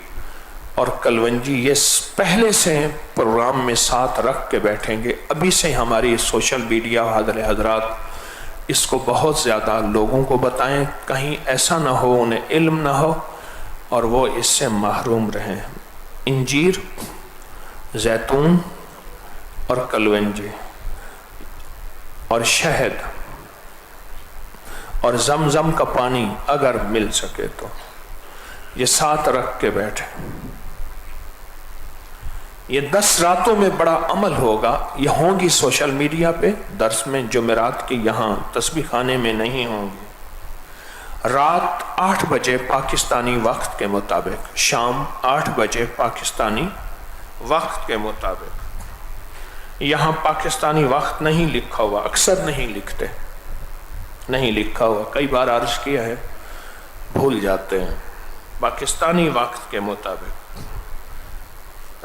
और कलवंजी। ये पहले से प्रोग्राम में साथ रख के बैठेंगे। अभी से हमारी सोशल मीडिया वाले हजरात इसको बहुत ज़्यादा लोगों को बताएं, कहीं ऐसा ना हो उन्हें इल्म ना हो और वो इससे महरूम रहें। इंजीर, जैतून और कलवंजी और शहद और जमजम का पानी अगर मिल सके तो ये साथ रख के बैठे। ये 10 रातों में बड़ा अमल होगा। ये होंगी सोशल मीडिया पे दर्स में जुमेरात की, यहाँ तस्बीह खाने में नहीं होंगी। रात 8 बजे पाकिस्तानी वक्त के मुताबिक, शाम 8 बजे पाकिस्तानी वक्त के मुताबिक। यहाँ पाकिस्तानी वक्त नहीं लिखा हुआ, अक्सर नहीं लिखते, नहीं लिखा हुआ, कई बार अर्ज किया है, भूल जाते हैं। पाकिस्तानी वक्त के मुताबिक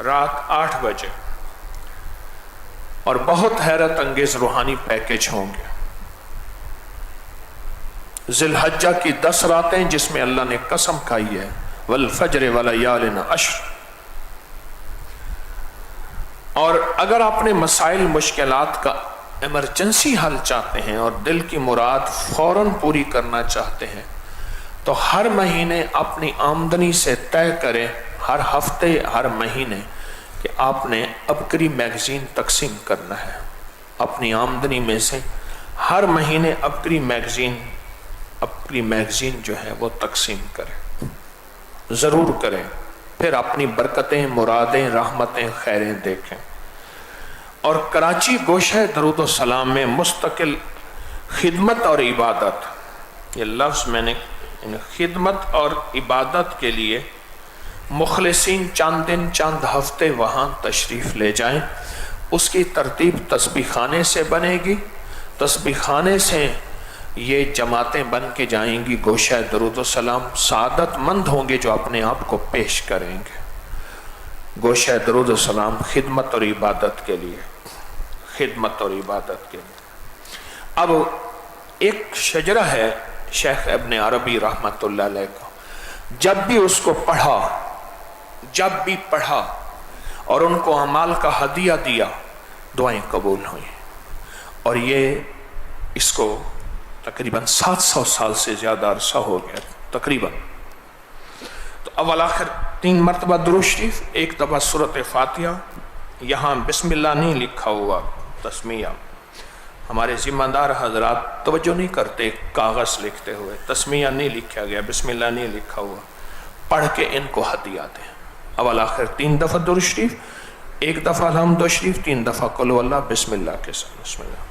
रात 8 बजे। और बहुत हैरत अंगेज रूहानी पैकेज होंगे। ज़िलहज्जा की 10 रातें जिसमें अल्लाह ने कसम खाई है वल फज्र व लयालिन अश्र। और अगर आपने मसाइल मुश्किलात का इमरजेंसी हल चाहते हैं और दिल की मुराद फौरन पूरी करना चाहते हैं तो हर महीने अपनी आमदनी से तय करें, हर हफ्ते हर महीने, कि आपने अबकरी मैगज़ीन तकसीम करना है। अपनी आमदनी में से हर महीने अबकरी मैगज़ीन जो है वो तकसीम करें, ज़रूर करें। फिर अपनी बरकतें, मुरादें, रहमतें, खैरें देखें। और कराची गोशा दरूद सलाम में मुस्तकिल खिदमत और इबादत, ये लफ्ज़ मैंने खिदमत और इबादत के लिए मुखलिसीन चंद दिन चंद हफ्ते वहाँ तशरीफ़ ले जाएं। उसकी तरतीब तस्बीह खाने से बनेगी। तस्बीह खाने से ये जमातें बन के जाएंगी गोशा दरूद सलाम। सादतमंद होंगे जो अपने आप को पेश करेंगे गोशा दरूद सलाम खिदमत और इबादत के लिए, खिदमत और इबादत के लिए। अब एक शजरा है शेख इब्न अरबी रहमतुल्लाह अलैह का, जब भी पढ़ा और उनको अमाल का हदिया दिया, दुआएं कबूल हुई। और ये इसको तकरीबन 700 साल से ज़्यादा अरसा हो गया तकरीबन। اول آخر 3 مرتبہ درود شریف، ایک دفعہ سورۃ فاتحہ. یہاں بسم اللہ نہیں لکھا ہوا، تسمیہ. ہمارے ذمہ دار حضرات توجہ نہیں کرتے، کاغذ لکھتے ہوئے تسمیہ نہیں لکھا گیا، بسم اللہ نہیں لکھا ہوا. پڑھ کے ان کو ہدیہ دیں. اول آخر 3 دفعہ درود شریف، ایک دفعہ الحمد شریف، 3 دفعہ قل ہو اللہ بسم اللہ کے ساتھ. بسم اللہ.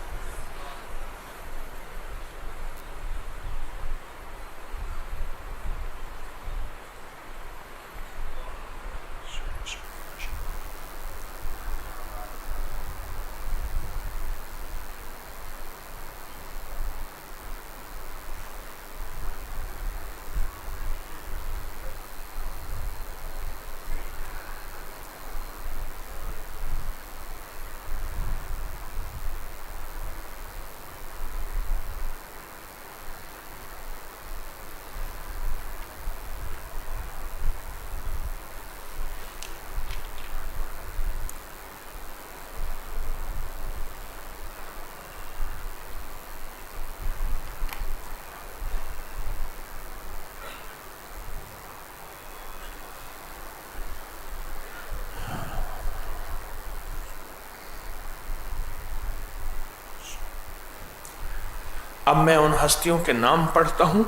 اب میں ان ہستیوں کے نام پڑھتا ہوں،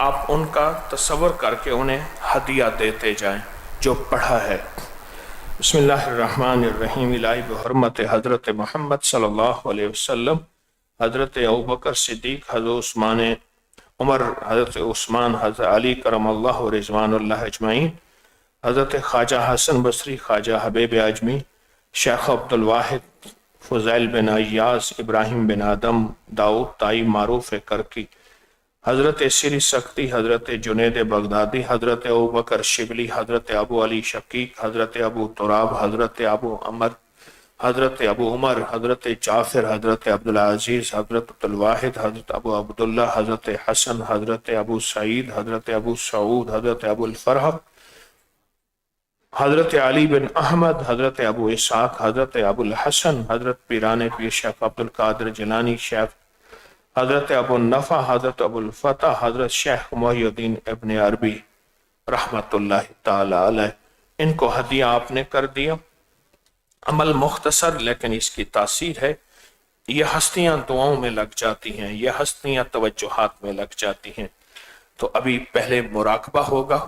آپ ان کا تصور کر کے انہیں ہدیہ دیتے جائیں جو پڑھا ہے. بسم اللہ الرحمن الرحیم. الہی بحرمت حضرت محمد صلی اللہ علیہ وسلم، حضرت ابوبکر صدیق، حضرت عثمان عمر، حضرت عثمان، حضرت علی کرم اللہ و رضوان اللہ اجمعین، حضرت خواجہ حسن بصری، خواجہ حبیب اعظمی، شیخ عبد الواحد، فضیل بن ایاز، ابراہیم بن آدم، داؤد طائی معروف کرکی، حضرت سری سکتی، حضرت جنید بغدادی، حضرت ابوبکر شبلی، حضرت ابو علی شقیق، حضرت ابو تراب، حضرت ابو عمر، حضرت ابو عمر، حضرت جعفر، حضرت عبدالعزیز، حضرت عبدالواحد، حضرت ابو عبداللہ، حضرت حسن، حضرت ابو سعید، حضرت ابو سعود، حضرت ابو الفرح، حضرت علی بن احمد، حضرت ابو اسحاق، حضرت ابو الحسن، حضرت پیران پیر شیخ عبد القادر جیلانی، شیخ حضرت ابو النفع، حضرت ابو الفتح، حضرت شیخ محی الدین ابن عربی رحمت اللہ تعالی علیہ. ان کو ہدیہ آپ نے کر دیا. عمل مختصر لیکن اس کی تاثیر ہے. یہ ہستیاں دعاؤں میں لگ جاتی ہیں، یہ ہستیاں توجہات میں لگ جاتی ہیں. تو ابھی پہلے مراقبہ ہوگا.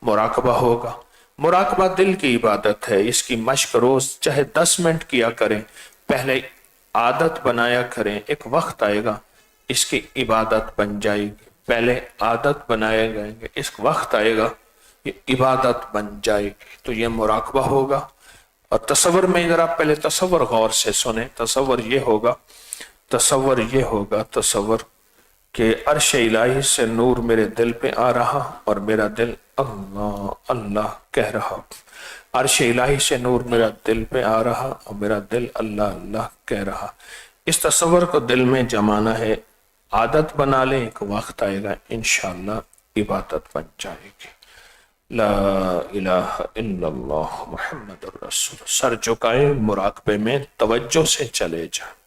مراقبہ ہوگا. مراقبہ دل کی عبادت ہے، اس کی مشق روز چاہے 10 منٹ کیا کریں، پہلے عادت بنایا کریں. ایک وقت آئے گا اس کی عبادت بن جائے گی. پہلے عادت بنائے گئے گے، اس وقت آئے گا یہ عبادت بن جائے گی. تو یہ مراقبہ ہوگا. اور تصور میں ذرا پہلے تصور غور سے سنیں. تصور یہ ہوگا، تصور یہ ہوگا، تصور کہ عرش الہی سے نور میرے دل پہ آ رہا اور میرا دل اللہ اللہ کہہ رہا. عرش الہی سے نور میرا دل پہ آ رہا اور میرا دل اللہ اللہ کہہ رہا. اس تصور کو دل میں جمانا ہے. عادت بنا لیں، ایک وقت آئے گا انشاءاللہ عبادت بن جائے گی. لا الہ الا اللہ محمد الرسول. سر جھکائیں، مراقبے میں توجہ سے چلے جائیں.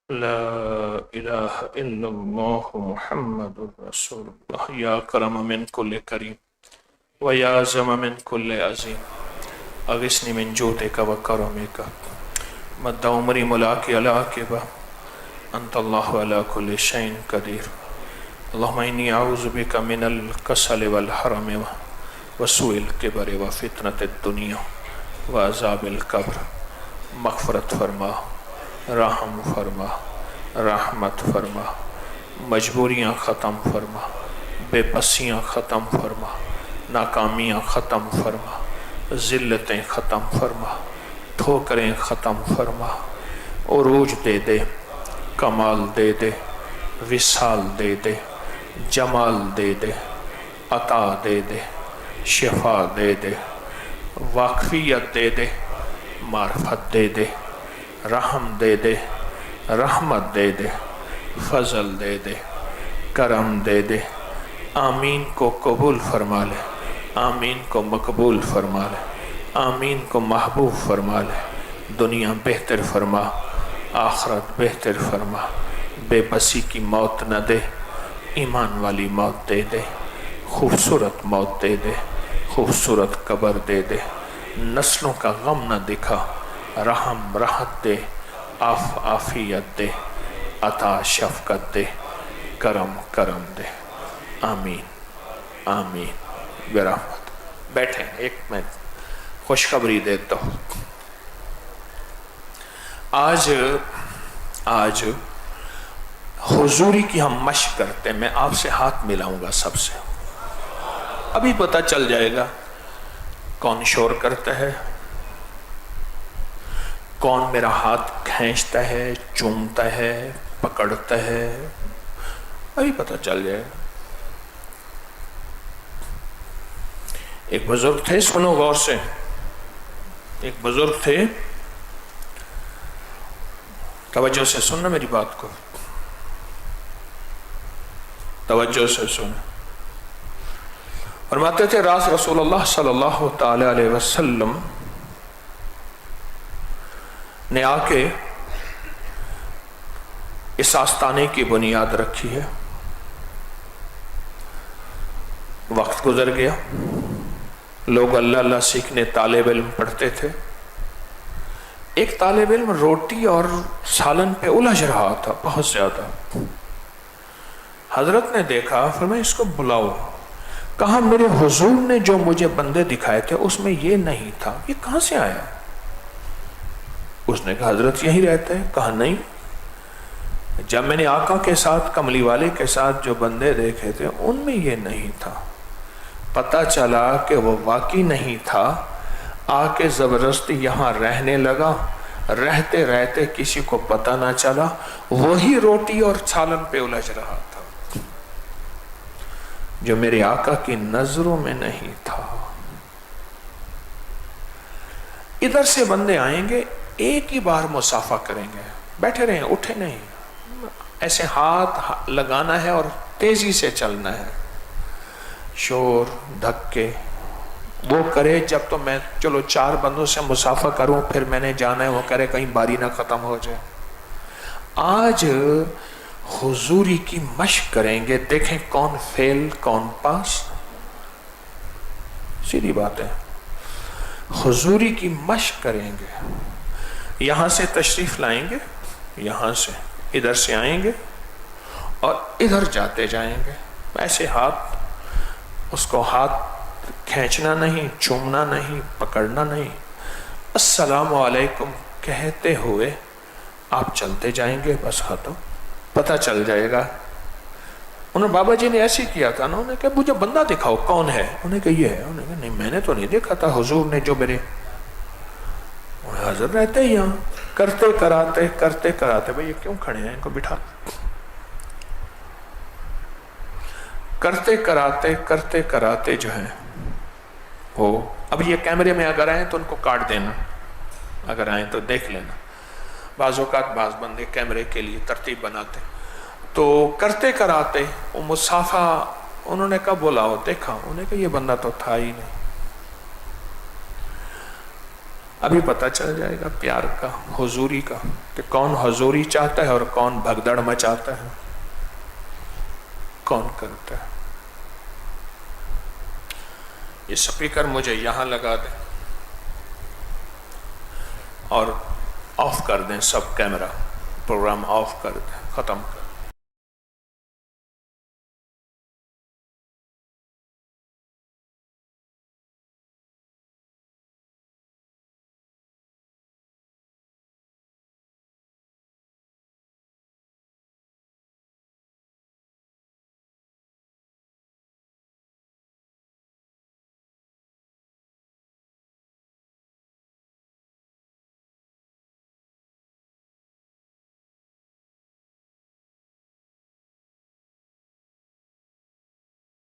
لا الہ الا اللہ محمد رسول اللہ یا کرم من کل کریم ویا عظم من کل عظیم اغثنی من جودک و کرمک مد عمری ملاک علاقبہ انت اللہ علی کل شیء قدیر اللہم انی اعوذ بک من الکسل والحرم وسوء الکبر وفتنة الدنیا وعذاب القبر مغفرت فرما رحم فرما رحمت فرما مجبوریاں ختم فرما بے بسیاں ختم فرما ناکامیاں ختم فرما ذلتیں ختم فرما ٹھوکریں ختم فرما عروج دے دے کمال دے دے وصال دے دے جمال دے دے عطا دے دے شفا دے دے واقفیت دے دے معرفت دے دے رحم دے دے رحمت دے دے فضل دے دے کرم دے دے آمین کو قبول فرما لے آمین کو مقبول فرما لے آمین کو محبوب فرما لے دنیا بہتر فرما آخرت بہتر فرما بے بسی کی موت نہ دے ایمان والی موت دے دے خوبصورت موت دے دے خوبصورت قبر دے دے نسلوں کا غم نہ دکھا رحم راحت دے عافیت دے عطا شفقت دے کرم کرم دے آمین آمین برحمت بیٹھیں ایک میں خوشخبری دیتا ہوں آج حضوری کی ہم مشق کرتے ہیں میں آپ سے ہاتھ ملاؤں گا سب سے ابھی پتہ چل جائے گا کون شور کرتا ہے کون میرا ہاتھ کھینچتا ہے چومتا ہے پکڑتا ہے ابھی پتہ چل جائے گا ایک بزرگ تھے سنو غور سے ایک بزرگ تھے توجہ سے سننا میری بات کو توجہ سے سننا فرماتے تھے راز رسول اللہ صلی اللہ تعالی علیہ وسلم نے آ کے اس آستانے کی بنیاد رکھی ہے وقت گزر گیا لوگ اللہ اللہ سیکھنے طالب علم پڑھتے تھے ایک طالب علم روٹی اور سالن پہ الجھ رہا تھا بہت زیادہ حضرت نے دیکھا فرمایا اس کو بلاؤ کہا میرے حضور نے جو مجھے بندے دکھائے تھے اس میں یہ نہیں تھا یہ کہاں سے آیا اس نے کہا حضرت یہی رہتا ہے کہا نہیں جب میں نے آقا کے ساتھ کملی والے کے ساتھ جو بندے دیکھے تھے ان میں یہ نہیں تھا پتہ چلا کہ وہ واقعی نہیں تھا آ کے زبردستی یہاں رہنے لگا رہتے رہتے کسی کو پتہ نہ چلا وہی روٹی اور سالن پہ الجھ رہا تھا جو میرے آقا کی نظروں میں نہیں تھا ادھر سے بندے آئیں گے ایک ہی بار مصافحہ کریں گے بیٹھے رہیں اٹھے نہیں ایسے ہاتھ لگانا ہے اور تیزی سے چلنا ہے شور دھکے وہ کرے جب تو میں چلو 4 بندوں سے مصافحہ کروں پھر میں نے جانا ہے وہ کرے کہیں باری نہ ختم ہو جائے آج حضوری کی مشق کریں گے دیکھیں کون فیل کون پاس سیدھی بات ہے حضوری کی مشق کریں گے یہاں سے تشریف لائیں گے یہاں سے ادھر سے آئیں گے اور ادھر جاتے جائیں گے ایسے ہاتھ اس کو ہاتھ کھینچنا نہیں چومنا نہیں پکڑنا نہیں السلام علیکم کہتے ہوئے آپ چلتے جائیں گے بس ہاتھوں پتہ چل جائے گا انہوں بابا جی نے ایسے کیا تھا نا انہوں نے کہا مجھے بندہ دکھاؤ کون ہے انہوں نے کہا یہ ہے انہوں نے کہا نہیں میں نے تو نہیں دیکھا تھا حضور نے جو میرے حاضر رہتے ہی یہاں کرتے کراتے بھئی یہ کیوں کھڑے ہیں ان کو بٹھا کرتے کراتے جو ہے وہ اب یہ کیمرے میں اگر آئیں تو ان کو کاٹ دینا اگر آئیں تو دیکھ لینا بعض اوقات بعض بندے کیمرے کے لیے ترتیب بناتے تو کرتے کراتے وہ مصافحہ انہوں نے کہا بلاؤ دیکھا انہوں نے کہا یہ بندہ تو تھا ہی نہیں ابھی پتہ چل جائے گا پیار کا، حضوری کا، کہ کون حضوری چاہتا ہے اور کون بھگدڑ مچاتا ہے، کون کرتا ہے۔ یہ سپیکر مجھے یہاں لگا دیں اور آف کر دیں، سب کیمرہ پروگرام آف کر دیں، ختم کر دیں۔